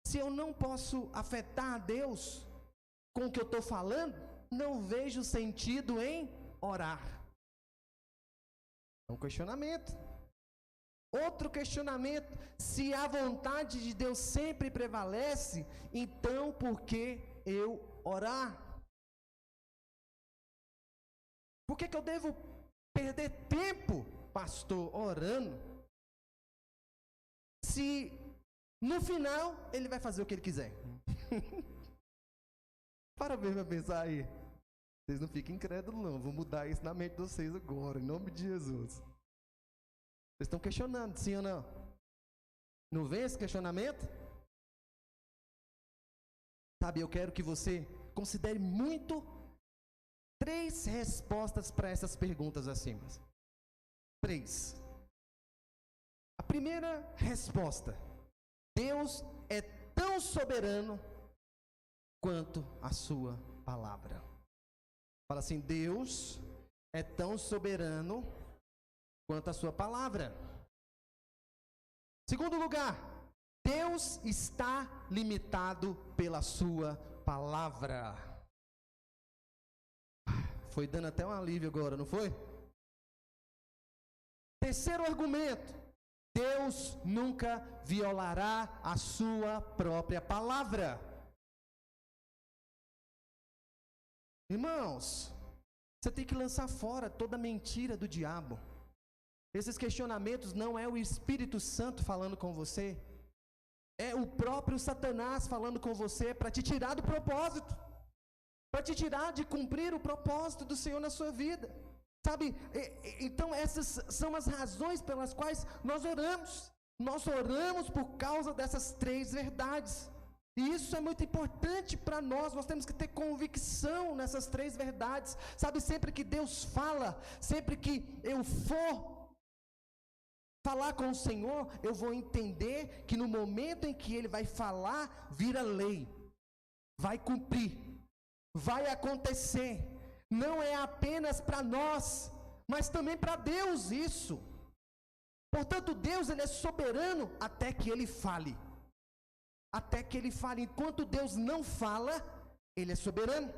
Se eu não posso afetar a Deus com o que eu estou falando, não vejo sentido em orar. É um questionamento. Outro questionamento: se a vontade de Deus sempre prevalece, então por que eu orar? Por que eu devo perder tempo, pastor, orando, se no final Ele vai fazer o que Ele quiser? Para ver, pra pensar aí. Vocês não fiquem incrédulos, não. Vou mudar isso na mente de vocês agora, em nome de Jesus. Vocês estão questionando, sim ou não? Não vem esse questionamento? Sabe, eu quero que você considere muito 3 respostas para essas perguntas acima. 3. A primeira resposta: Deus é tão soberano quanto a sua palavra. Fala assim: Deus é tão soberano quanto a sua palavra. Segundo lugar, Deus está limitado pela sua palavra. Foi dando até um alívio agora, não foi? Terceiro argumento: Deus nunca violará a sua própria palavra. Irmãos, você tem que lançar fora toda mentira do diabo. Esses questionamentos não é o Espírito Santo falando com você, é o próprio Satanás falando com você para te tirar do propósito, para te tirar de cumprir o propósito do Senhor na sua vida. Sabe, então essas são as razões pelas quais nós oramos. Nós oramos por causa dessas 3 verdades. E isso é muito importante para nós temos que ter convicção nessas 3 verdades. Sabe, sempre que Deus fala, sempre que eu for falar com o Senhor, eu vou entender que no momento em que Ele vai falar, vira lei, vai cumprir, vai acontecer. Não é apenas para nós, mas também para Deus isso. Portanto, Deus, Ele é soberano até que Ele fale. Até que Ele fale. Enquanto Deus não fala, Ele é soberano.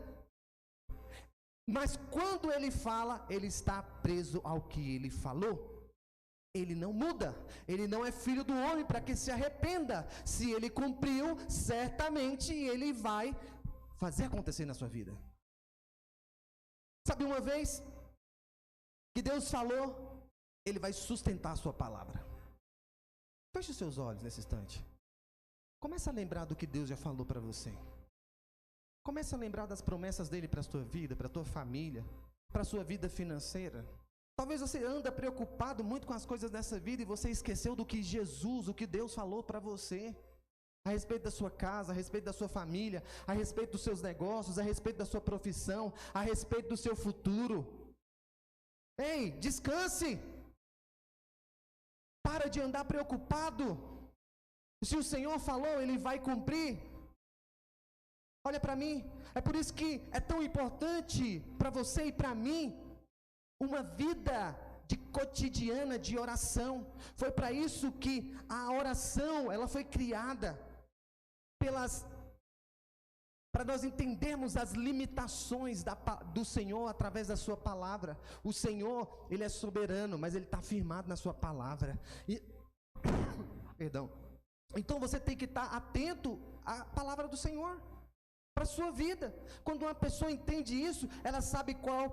Mas quando Ele fala, Ele está preso ao que Ele falou. Ele não muda. Ele não é filho do homem para que se arrependa. Se Ele cumpriu, certamente Ele vai fazer acontecer na sua vida. Sabe, uma vez que Deus falou, Ele vai sustentar a sua palavra. Feche os seus olhos nesse instante. Comece a lembrar do que Deus já falou para você. Comece a lembrar das promessas dEle para a sua vida, para a tua família, para a sua vida financeira. Talvez você anda preocupado muito com as coisas dessa vida e você esqueceu do que Jesus, o que Deus falou para você. A respeito da sua casa, a respeito da sua família, a respeito dos seus negócios, a respeito da sua profissão, a respeito do seu futuro. Ei, descanse! Para de andar preocupado. Se o Senhor falou, Ele vai cumprir. Olha para mim, é por isso que é tão importante para você e para mim uma vida de cotidiana de oração. Foi para isso que a oração, ela foi criada para nós entendermos as limitações do Senhor através da sua palavra. O Senhor, Ele é soberano, mas Ele está firmado na sua palavra. Perdão. Então você tem que estar atento à palavra do Senhor para a sua vida. Quando uma pessoa entende isso, ela sabe qual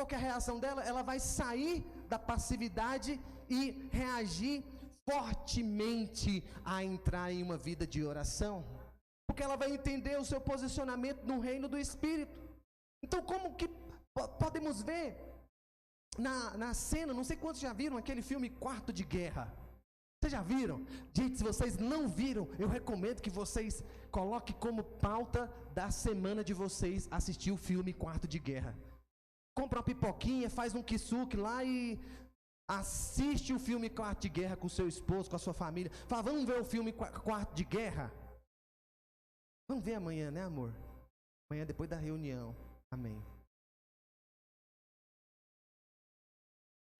que é a reação dela? Ela vai sair da passividade e reagir fortemente a entrar em uma vida de oração, porque ela vai entender o seu posicionamento no reino do Espírito. Então, como que podemos ver na cena, não sei quantos já viram aquele filme Quarto de Guerra? Vocês já viram? Gente, se vocês não viram, eu recomendo que vocês coloquem como pauta da semana de vocês assistir o filme Quarto de Guerra. Compra uma pipoquinha, faz um kisuke lá e assiste o filme Quarto de Guerra com o seu esposo, com a sua família. Fala, vamos ver o filme Quarto de Guerra? Vamos ver amanhã, né, amor? Amanhã depois da reunião. Amém.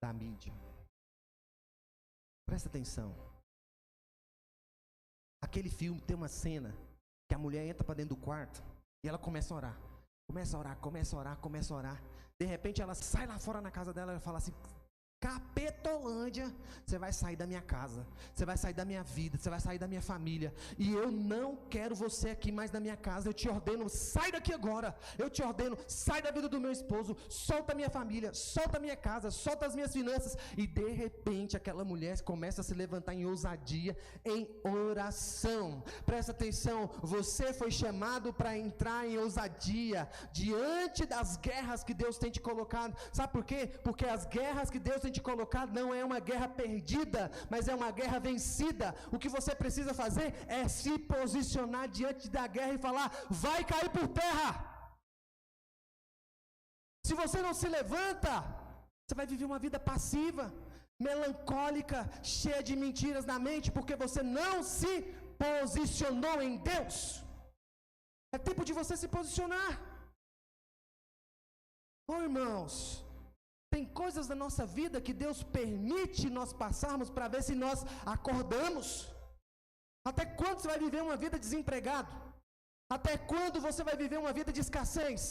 Da mídia. Presta atenção. Aquele filme tem uma cena que a mulher entra para dentro do quarto e ela começa a orar. Começa a orar. De repente ela sai lá fora na casa dela e fala assim: Capetolândia, você vai sair da minha casa, você vai sair da minha vida, você vai sair da minha família, e eu não quero você aqui mais na minha casa. Eu te ordeno, sai daqui agora. Eu te ordeno, sai da vida do meu esposo, solta a minha família, solta a minha casa, solta as minhas finanças. E de repente aquela mulher começa a se levantar em ousadia, em oração. Presta atenção, você foi chamado para entrar em ousadia diante das guerras que Deus tem te colocado. Sabe por quê? Porque as guerras que Deus tem te colocado não é uma guerra perdida, mas é uma guerra vencida. O que você precisa fazer é se posicionar diante da guerra e falar: vai cair por terra. Se você não se levanta, você vai viver uma vida passiva, melancólica, cheia de mentiras na mente, porque você não se posicionou em Deus. É tempo de você se posicionar. Oh, irmãos, tem coisas na nossa vida que Deus permite nós passarmos para ver se nós acordamos. Até quando você vai viver uma vida desempregado? Até quando você vai viver uma vida de escassez?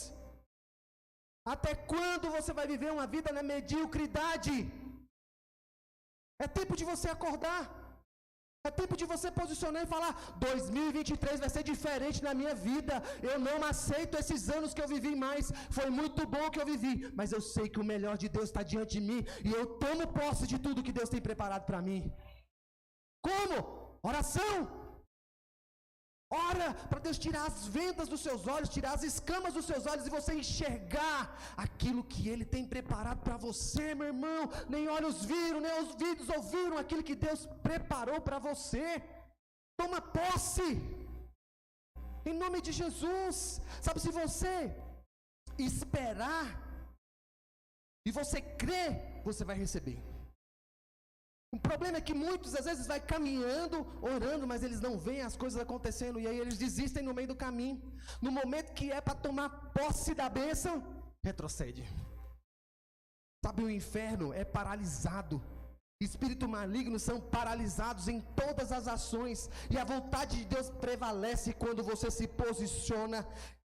Até quando você vai viver uma vida na mediocridade? É tempo de você acordar. É tempo de você posicionar e falar: 2023 vai ser diferente na minha vida. Eu não aceito esses anos que eu vivi mais. Foi muito bom que eu vivi, mas eu sei que o melhor de Deus está diante de mim, e eu tomo posse de tudo que Deus tem preparado para mim. Como? Oração. Ora para Deus tirar as vendas dos seus olhos, tirar as escamas dos seus olhos, e você enxergar aquilo que Ele tem preparado para você, meu irmão. Nem olhos viram, nem ouvidos ouviram aquilo que Deus preparou para você. Toma posse, em nome de Jesus. Sabe, se você esperar e você crer, você vai receber. O problema é que muitos às vezes vai caminhando, orando, mas eles não veem as coisas acontecendo, e aí eles desistem no meio do caminho. No momento que é para tomar posse da bênção, retrocede. Sabe, o inferno é paralisado. Espíritos malignos são paralisados em todas as ações, e a vontade de Deus prevalece quando você se posiciona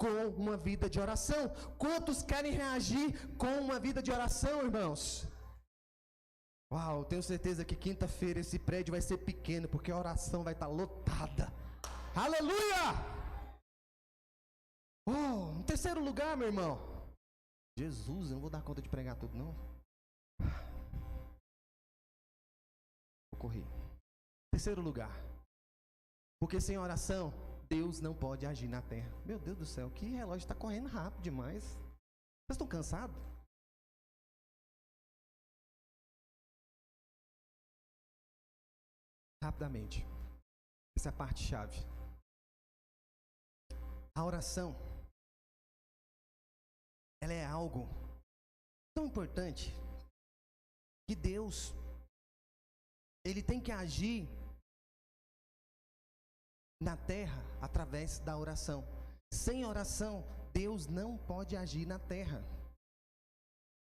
com uma vida de oração. Quantos querem reagir com uma vida de oração, irmãos? Uau, tenho certeza que quinta-feira esse prédio vai ser pequeno, porque a oração vai estar lotada. Aleluia! Oh, em terceiro lugar, meu irmão. Jesus, eu não vou dar conta de pregar tudo, não. Vou correr. Terceiro lugar. Porque sem oração, Deus não pode agir na terra. Meu Deus do céu, que relógio está correndo rápido demais. Vocês estão cansados? Rapidamente, essa é a parte chave. A oração, ela é algo tão importante que Deus, Ele tem que agir na terra através da oração. Sem oração, Deus não pode agir na terra.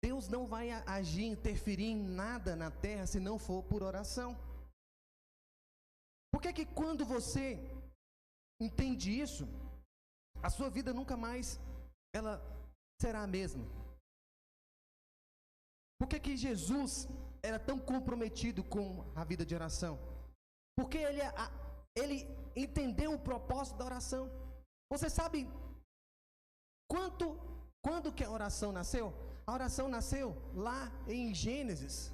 Deus não vai agir, interferir em nada na terra se não for por oração. Por que quando você entende isso, a sua vida nunca mais ela será a mesma? Por que Jesus era tão comprometido com a vida de oração? Porque ele entendeu o propósito da oração. Você sabe quando que a oração nasceu? A oração nasceu lá em Gênesis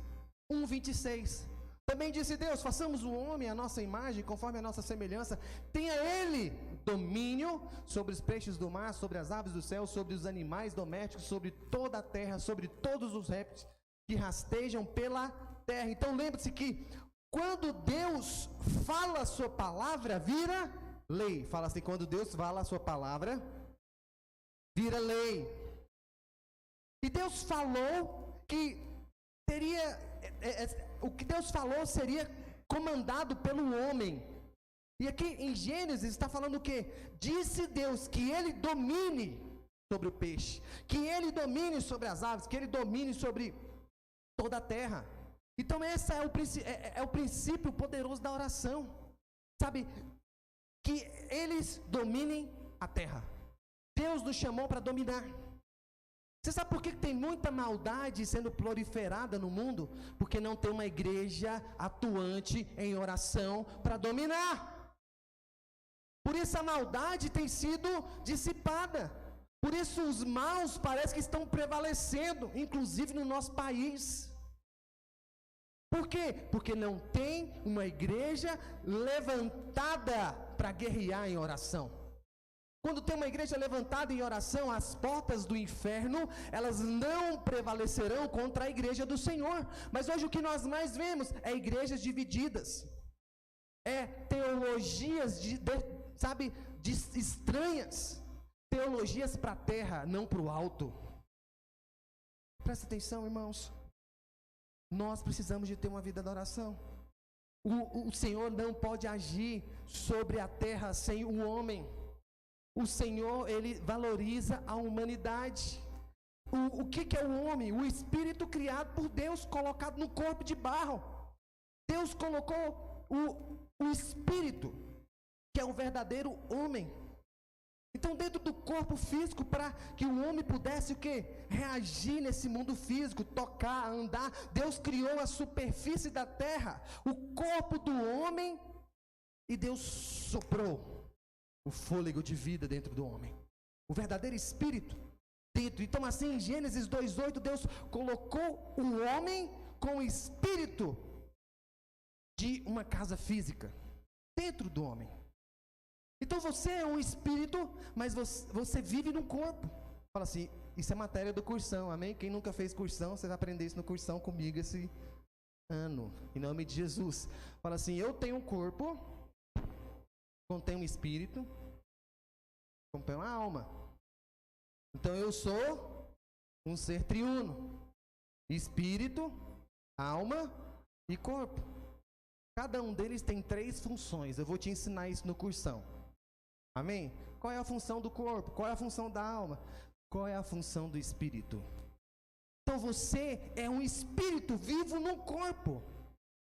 1:26. Também disse Deus: façamos o homem à nossa imagem, conforme a nossa semelhança. Tenha ele domínio sobre os peixes do mar, sobre as aves do céu, sobre os animais domésticos, sobre toda a terra, sobre todos os répteis que rastejam pela terra. Então lembre-se que quando Deus fala a sua palavra, vira lei. Fala assim: quando Deus fala a sua palavra, vira lei. E Deus falou que o que Deus falou seria comandado pelo homem. E aqui em Gênesis está falando o quê? Disse Deus que Ele domine sobre o peixe, que Ele domine sobre as aves, que Ele domine sobre toda a terra. Então esse é o princípio poderoso da oração. Sabe? Que eles dominem a terra. Deus nos chamou para dominar. Você sabe por que tem muita maldade sendo proliferada no mundo? Porque não tem uma igreja atuante em oração para dominar. Por isso a maldade tem sido dissipada. Por isso os maus parece que estão prevalecendo, inclusive no nosso país. Por quê? Porque não tem uma igreja levantada para guerrear em oração. Quando tem uma igreja levantada em oração, as portas do inferno, elas não prevalecerão contra a igreja do Senhor. Mas hoje o que nós mais vemos é igrejas divididas. É teologias, estranhas. Teologias para a terra, não para o alto. Presta atenção, irmãos. Nós precisamos de ter uma vida de oração. O Senhor não pode agir sobre a terra sem o homem. O Senhor, Ele valoriza a humanidade. O que é o homem? O espírito criado por Deus, colocado no corpo de barro. Deus colocou o espírito, que é o verdadeiro homem. Então, dentro do corpo físico, para que o homem pudesse o quê? Reagir nesse mundo físico, tocar, andar. Deus criou a superfície da terra, o corpo do homem, e Deus soprou o fôlego de vida dentro do homem, o verdadeiro espírito dentro. Então assim, em Gênesis 2:8, Deus colocou o homem com o espírito de uma casa física dentro do homem. Então você é um espírito, mas você vive num corpo. Fala assim, isso é matéria do cursão, amém? Quem nunca fez cursão, você vai aprender isso no cursão comigo esse ano, em nome de Jesus. Fala assim, eu tenho um corpo, contém um espírito, contém uma alma. Então eu sou um ser triuno: espírito, alma e corpo. Cada um deles tem 3 funções. Eu vou te ensinar isso no cursão. Amém? Qual é a função do corpo? Qual é a função da alma? Qual é a função do espírito? Então você é um espírito vivo num corpo.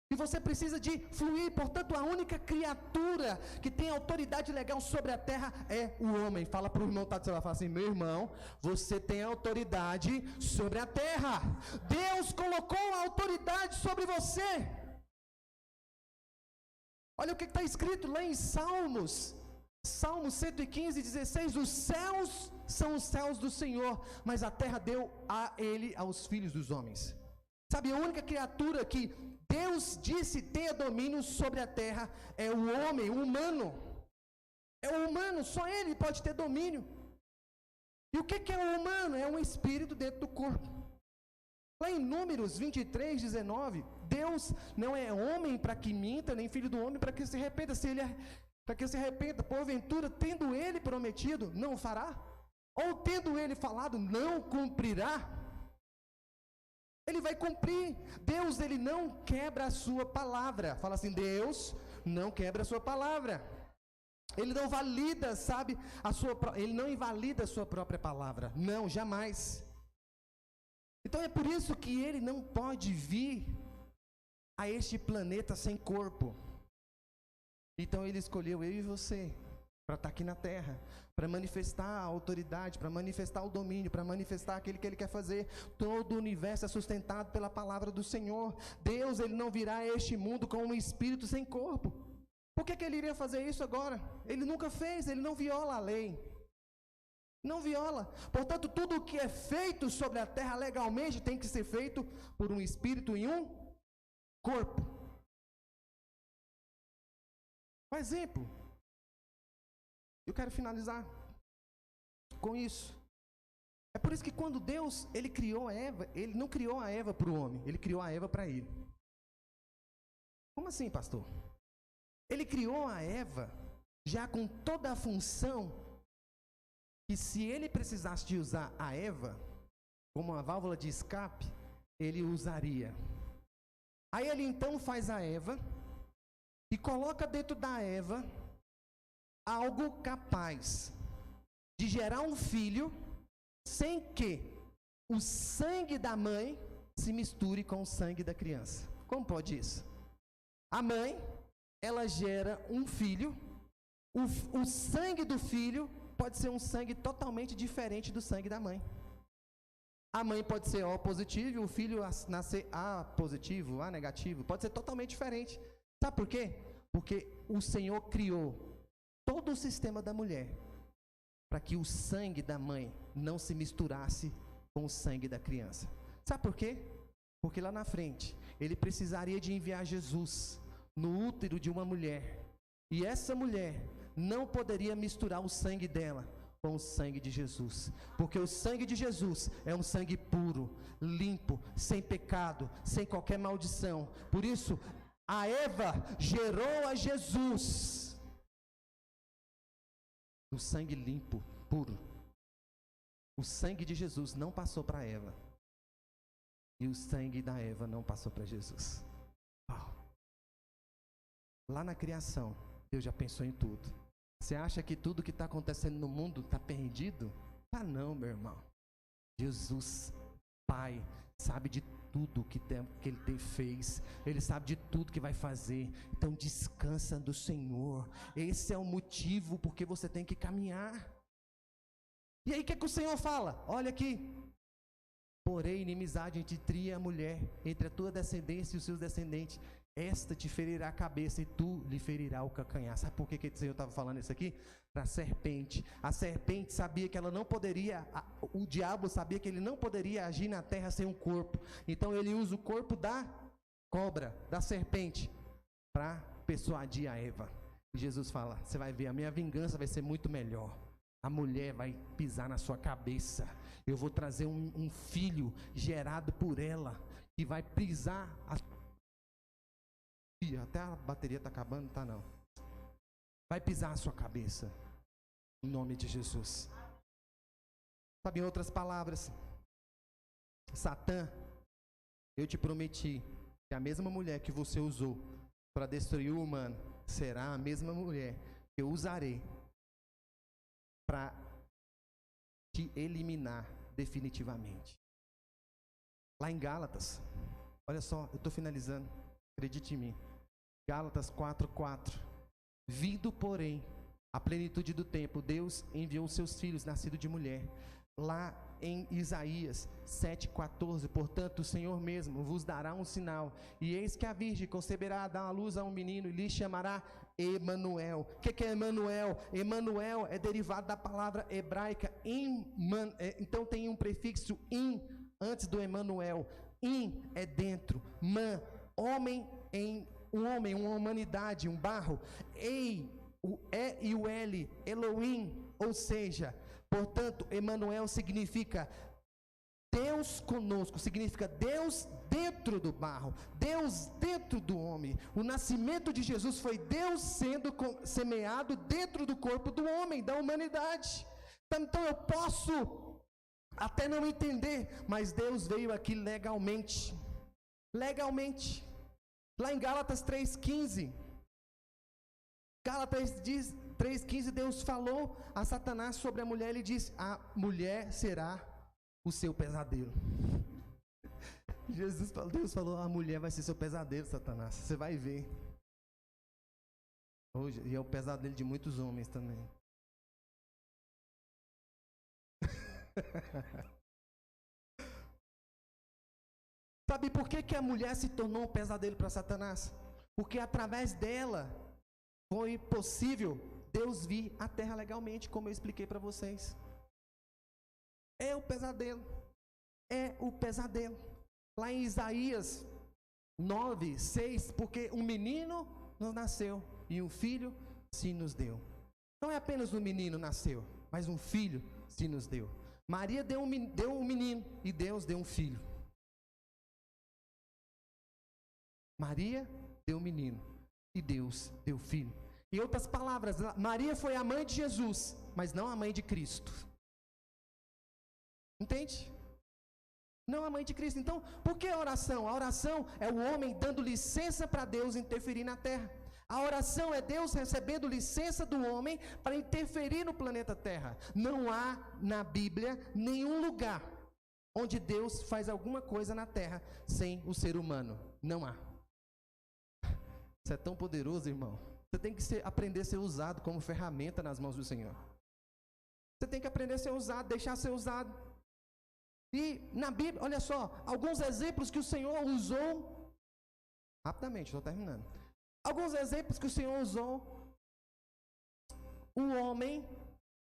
E você precisa de fluir. Portanto, a única criatura que tem autoridade legal sobre a terra é o homem. Fala para o irmão que está do seu lado, fala assim, meu irmão, você tem autoridade sobre a terra. Deus colocou a autoridade sobre você. Olha o que está escrito lá em Salmos 115:16, os céus são os céus do Senhor, mas a terra deu a ele, aos filhos dos homens. Sabe, a única criatura que Deus disse ter domínio sobre a terra é o homem, o humano. É o humano, só ele pode ter domínio. E o que é o humano? É um espírito dentro do corpo. Lá em Números 23:19, Deus não é homem para que minta, nem filho do homem para que se arrependa. Se ele para que se arrependa, porventura, tendo ele prometido, não fará? Ou tendo ele falado, não cumprirá? Ele vai cumprir. Deus, ele não quebra a sua palavra. Fala assim, Deus não quebra a sua palavra. Ele não valida, ele não invalida a sua própria palavra. Não, jamais. Então é por isso que ele não pode vir a este planeta sem corpo. Então ele escolheu eu e você para estar aqui na terra, para manifestar a autoridade, para manifestar o domínio, para manifestar aquilo que ele quer fazer. Todo o universo é sustentado pela palavra do Senhor. Deus, ele não virá a este mundo com um espírito sem corpo. Por que ele iria fazer isso agora? Ele nunca fez, ele não viola a lei. Não viola. Portanto, tudo o que é feito sobre a terra legalmente tem que ser feito por um espírito em um corpo. Um exemplo. Eu quero finalizar com isso. É por isso que quando Deus, ele criou a Eva, ele não criou a Eva para o homem, ele criou a Eva para ele. Como assim, pastor? Ele criou a Eva já com toda a função que, se ele precisasse de usar a Eva como uma válvula de escape, ele usaria. Aí ele então faz a Eva e coloca dentro da Eva algo capaz de gerar um filho sem que o sangue da mãe se misture com o sangue da criança. Como pode isso? A mãe, ela gera um filho, o sangue do filho pode ser um sangue totalmente diferente do sangue da mãe. A mãe pode ser O positivo e o filho nascer A positivo, A negativo. Pode ser totalmente diferente. Sabe por quê? Porque o Senhor criou todo o sistema da mulher para que o sangue da mãe não se misturasse com o sangue da criança. Sabe por quê? Porque lá na frente, ele precisaria de enviar Jesus no útero de uma mulher. E essa mulher não poderia misturar o sangue dela com o sangue de Jesus. Porque o sangue de Jesus é um sangue puro, limpo, sem pecado, sem qualquer maldição. Por isso, a Eva gerou a Jesus. O sangue limpo, puro. O sangue de Jesus não passou para Eva. E o sangue da Eva não passou para Jesus. Lá na criação, Deus já pensou em tudo. Você acha que tudo que está acontecendo no mundo está perdido? Ah, não, meu irmão. Jesus, Pai, sabe de tudo que Ele fez. Ele sabe de tudo que vai fazer. Então descansa do Senhor. Esse é o motivo porque você tem que caminhar. E aí o que o Senhor fala? Olha aqui. Porém, inimizade entre ti e a mulher, entre a tua descendência e os seus descendentes. Esta te ferirá a cabeça e tu lhe ferirá o calcanhar. Sabe por que o Senhor estava falando isso aqui? Para a serpente. A serpente sabia que ela não poderia, o diabo sabia que ele não poderia agir na terra sem um corpo. Então ele usa o corpo da cobra, da serpente, para persuadir a Eva. E Jesus fala, você vai ver, a minha vingança vai ser muito melhor. A mulher vai pisar na sua cabeça. Eu vou trazer um filho gerado por ela, que vai pisar até a bateria está acabando, tá não. Vai pisar a sua cabeça. Em nome de Jesus. Sabe, em outras palavras, Satã, eu te prometi que a mesma mulher que você usou para destruir o humano, será a mesma mulher que eu usarei para te eliminar definitivamente. Lá em Gálatas, olha só, eu estou finalizando, acredite em mim. Gálatas 4:4. Vindo, porém, a plenitude do tempo, Deus enviou seus filhos, nascidos de mulher. Lá em Isaías 7:14, portanto, o Senhor mesmo vos dará um sinal, e eis que a virgem conceberá, dará à luz a um menino, e lhe chamará Emanuel. O que é Emanuel? Emanuel é derivado da palavra hebraica então tem um prefixo in antes do Emanuel. In é dentro, man, homem, uma humanidade, um barro. Ei, o E e o L, Elohim, ou seja, portanto, Emanuel significa Deus conosco, significa Deus dentro do barro, Deus dentro do homem. O nascimento de Jesus foi Deus sendo semeado dentro do corpo do homem, da humanidade. Então eu posso até não entender, mas Deus veio aqui legalmente. Lá em Gálatas 3:15, Gálatas 3:15, Deus falou a Satanás sobre a mulher. Ele disse, a mulher será o seu pesadelo. Deus falou, a mulher vai ser seu pesadelo, Satanás. Você vai ver. Hoje, e é o pesadelo de muitos homens também. Sabe por que a mulher se tornou um pesadelo para Satanás? Porque através dela foi possível Deus vir à terra legalmente, como eu expliquei para vocês. É o pesadelo. Lá em Isaías 9:6, porque um menino nos nasceu e um filho se nos deu. Não é apenas um menino nasceu, mas um filho se nos deu. Maria deu um menino e Deus deu um filho. Maria deu um menino e Deus deu filho. Em outras palavras, Maria foi a mãe de Jesus, mas não a mãe de Cristo. Entende? Não a mãe de Cristo. Então, por que a oração? A oração é o homem dando licença para Deus interferir na terra. A oração é Deus recebendo licença do homem para interferir no planeta Terra. Não há na Bíblia nenhum lugar onde Deus faz alguma coisa na terra sem o ser humano. Não há. Isso é tão poderoso, irmão. Você tem que aprender a ser usado como ferramenta nas mãos do Senhor. Você tem que aprender a ser usado, deixar ser usado. E na Bíblia, olha só, alguns exemplos que o Senhor usou, rapidamente, estou terminando. Alguns exemplos que o Senhor usou o homem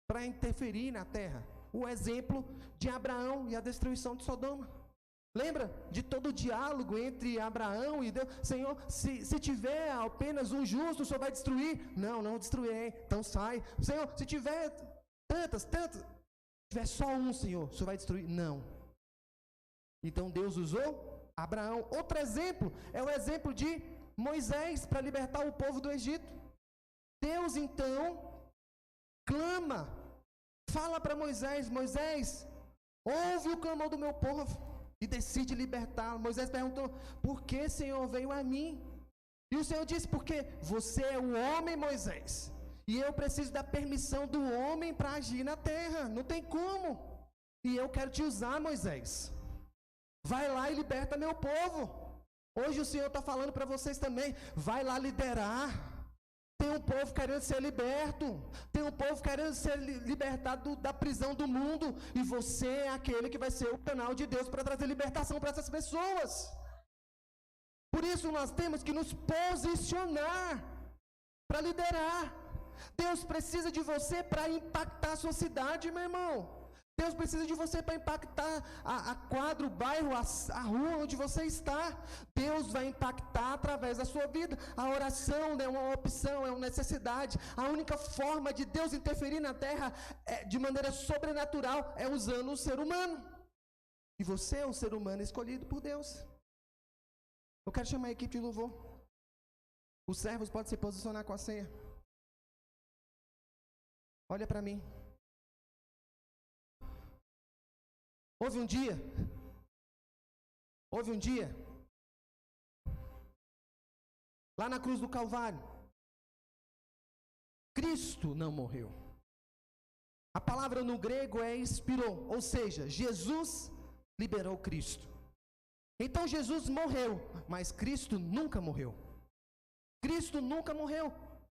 para interferir na terra. O exemplo de Abraão e a destruição de Sodoma. Lembra de todo o diálogo entre Abraão e Deus? Senhor, se tiver apenas um justo, o Senhor vai destruir? Não destruirei, então sai. Senhor, se tiver tantas, se tiver só um, Senhor, o Senhor vai destruir? Não. Então Deus usou Abraão. Outro exemplo é o exemplo de Moisés para libertar o povo do Egito. Deus então clama, fala para Moisés: Moisés, ouve o clamor do meu povo e decide libertá-lo. Moisés perguntou: por que, Senhor, veio a mim? E o Senhor disse: porque você é o homem, Moisés, e eu preciso da permissão do homem para agir na terra. Não tem como. E eu quero te usar, Moisés. Vai lá e liberta meu povo. Hoje o Senhor está falando para vocês também: vai lá liderar. Tem um povo querendo ser liberto. Tem um povo querendo ser libertado da prisão do mundo. E você é aquele que vai ser o canal de Deus para trazer libertação para essas pessoas. Por isso nós temos que nos posicionar para liderar. Deus precisa de você para impactar a sua cidade, meu irmão. Deus precisa de você para impactar a quadra, o bairro, a rua onde você está. Deus vai impactar através da sua vida. A oração é uma opção, é uma necessidade. A única forma de Deus interferir na terra de maneira sobrenatural é usando o ser humano. E você é o ser humano escolhido por Deus. Eu quero chamar a equipe de louvor. Os servos podem se posicionar com a ceia. Olha para mim. Houve um dia, lá na cruz do Calvário, Cristo não morreu. A palavra no grego é expirou, ou seja, Jesus liberou Cristo. Então Jesus morreu, mas Cristo nunca morreu. Cristo nunca morreu,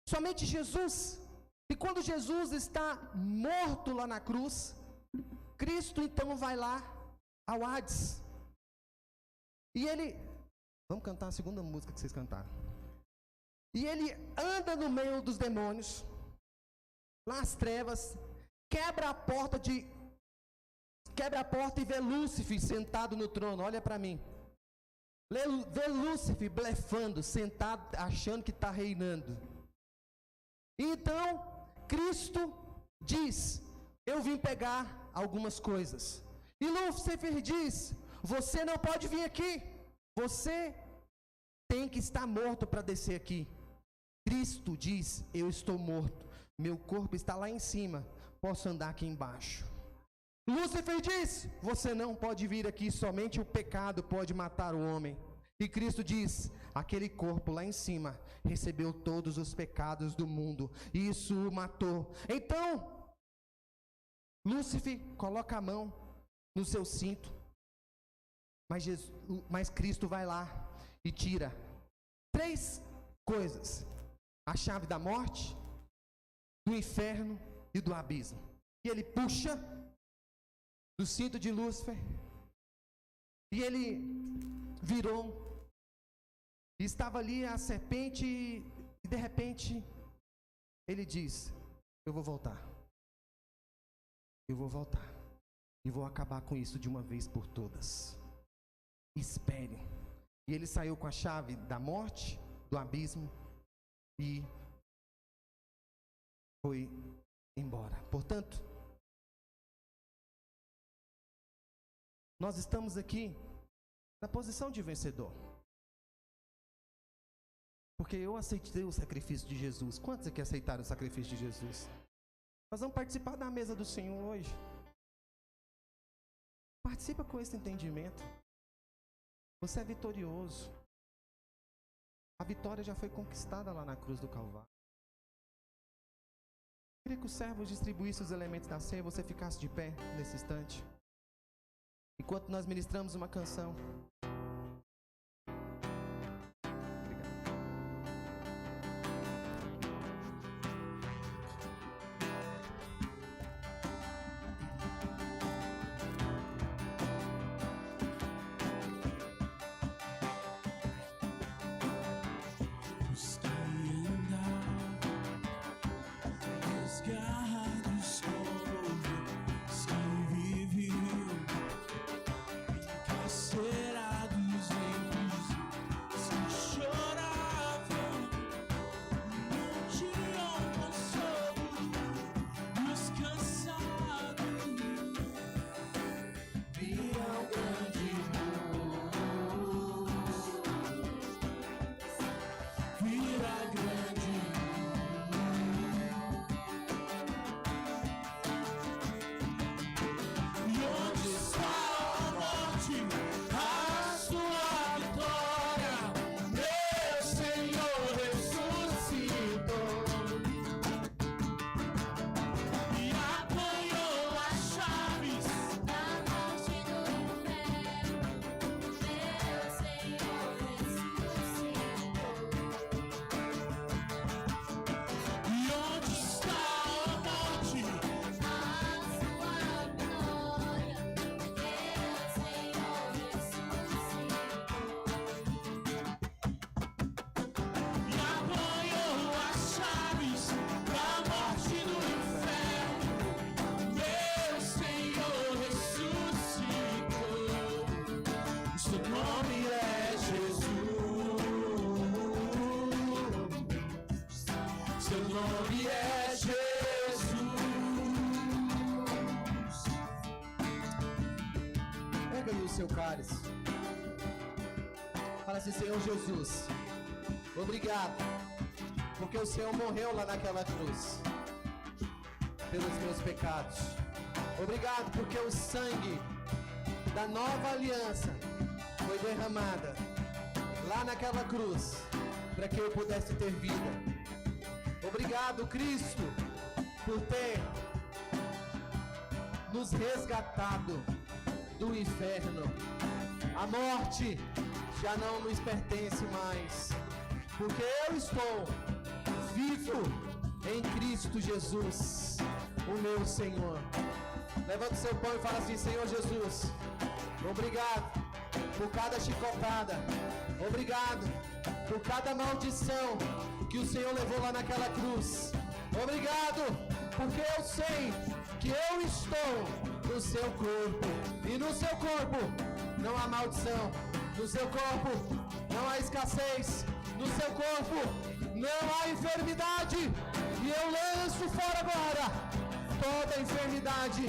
somente Jesus. E quando Jesus está morto lá na cruz, Cristo então vai lá ao Hades. E ele, vamos cantar a segunda música que vocês cantaram. E ele anda no meio dos demônios, lá as trevas, quebra a porta e vê Lúcifer sentado no trono. Olha para mim. Vê Lúcifer blefando, sentado, achando que está reinando. Então, Cristo diz: eu vim pegar algumas coisas. E Lúcifer diz: você não pode vir aqui. Você tem que estar morto para descer aqui. Cristo diz: eu estou morto. Meu corpo está lá em cima. Posso andar aqui embaixo. Lúcifer diz: você não pode vir aqui. Somente o pecado pode matar o homem. E Cristo diz: aquele corpo lá em cima recebeu todos os pecados do mundo. E isso o matou. Então, Lúcifer coloca a mão no seu cinto. Mas Cristo vai lá e tira 3 coisas: a chave da morte, do inferno e do abismo. E ele puxa do cinto de Lúcifer, e ele virou, e estava ali a serpente, e de repente ele diz: eu vou voltar. Eu vou voltar. E vou acabar com isso de uma vez por todas. Espere. E ele saiu com a chave da morte, do abismo, e foi embora. Portanto, nós estamos aqui na posição de vencedor. Porque eu aceitei o sacrifício de Jesus. Quantos aqui aceitaram o sacrifício de Jesus? Nós vamos participar da mesa do Senhor hoje. Participa com esse entendimento. Você é vitorioso. A vitória já foi conquistada lá na cruz do Calvário. Eu queria que os servos distribuíssem os elementos da ceia, você ficasse de pé nesse instante, enquanto nós ministramos uma canção. seu nome é Jesus. Pega aí o seu cálice. Fala assim: Senhor Jesus, obrigado, porque o Senhor morreu lá naquela cruz pelos meus pecados. Obrigado porque o sangue da nova aliança foi derramada lá naquela cruz para que eu pudesse ter vida. Obrigado, Cristo, por ter nos resgatado do inferno. A morte já não nos pertence mais, porque eu estou vivo em Cristo Jesus, o meu Senhor. Levanta o seu pão e fala assim: Senhor Jesus, obrigado por cada chicotada, obrigado por cada maldição que o Senhor levou lá naquela cruz. Obrigado, porque eu sei que eu estou no seu corpo, e no seu corpo não há maldição, no seu corpo não há escassez, no seu corpo não há enfermidade, e eu lanço fora agora toda enfermidade.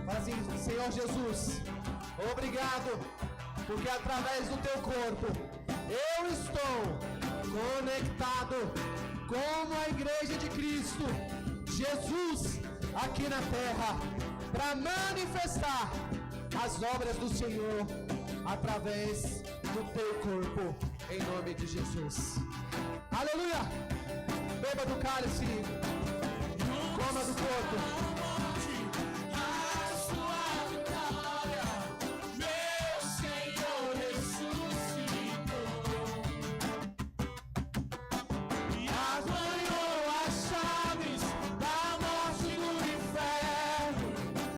Fala assim: Senhor Jesus, obrigado, porque através do teu corpo eu estou conectado como a igreja de Cristo Jesus aqui na terra, para manifestar as obras do Senhor através do teu corpo, em nome de Jesus. Aleluia! Beba do cálice, coma do corpo.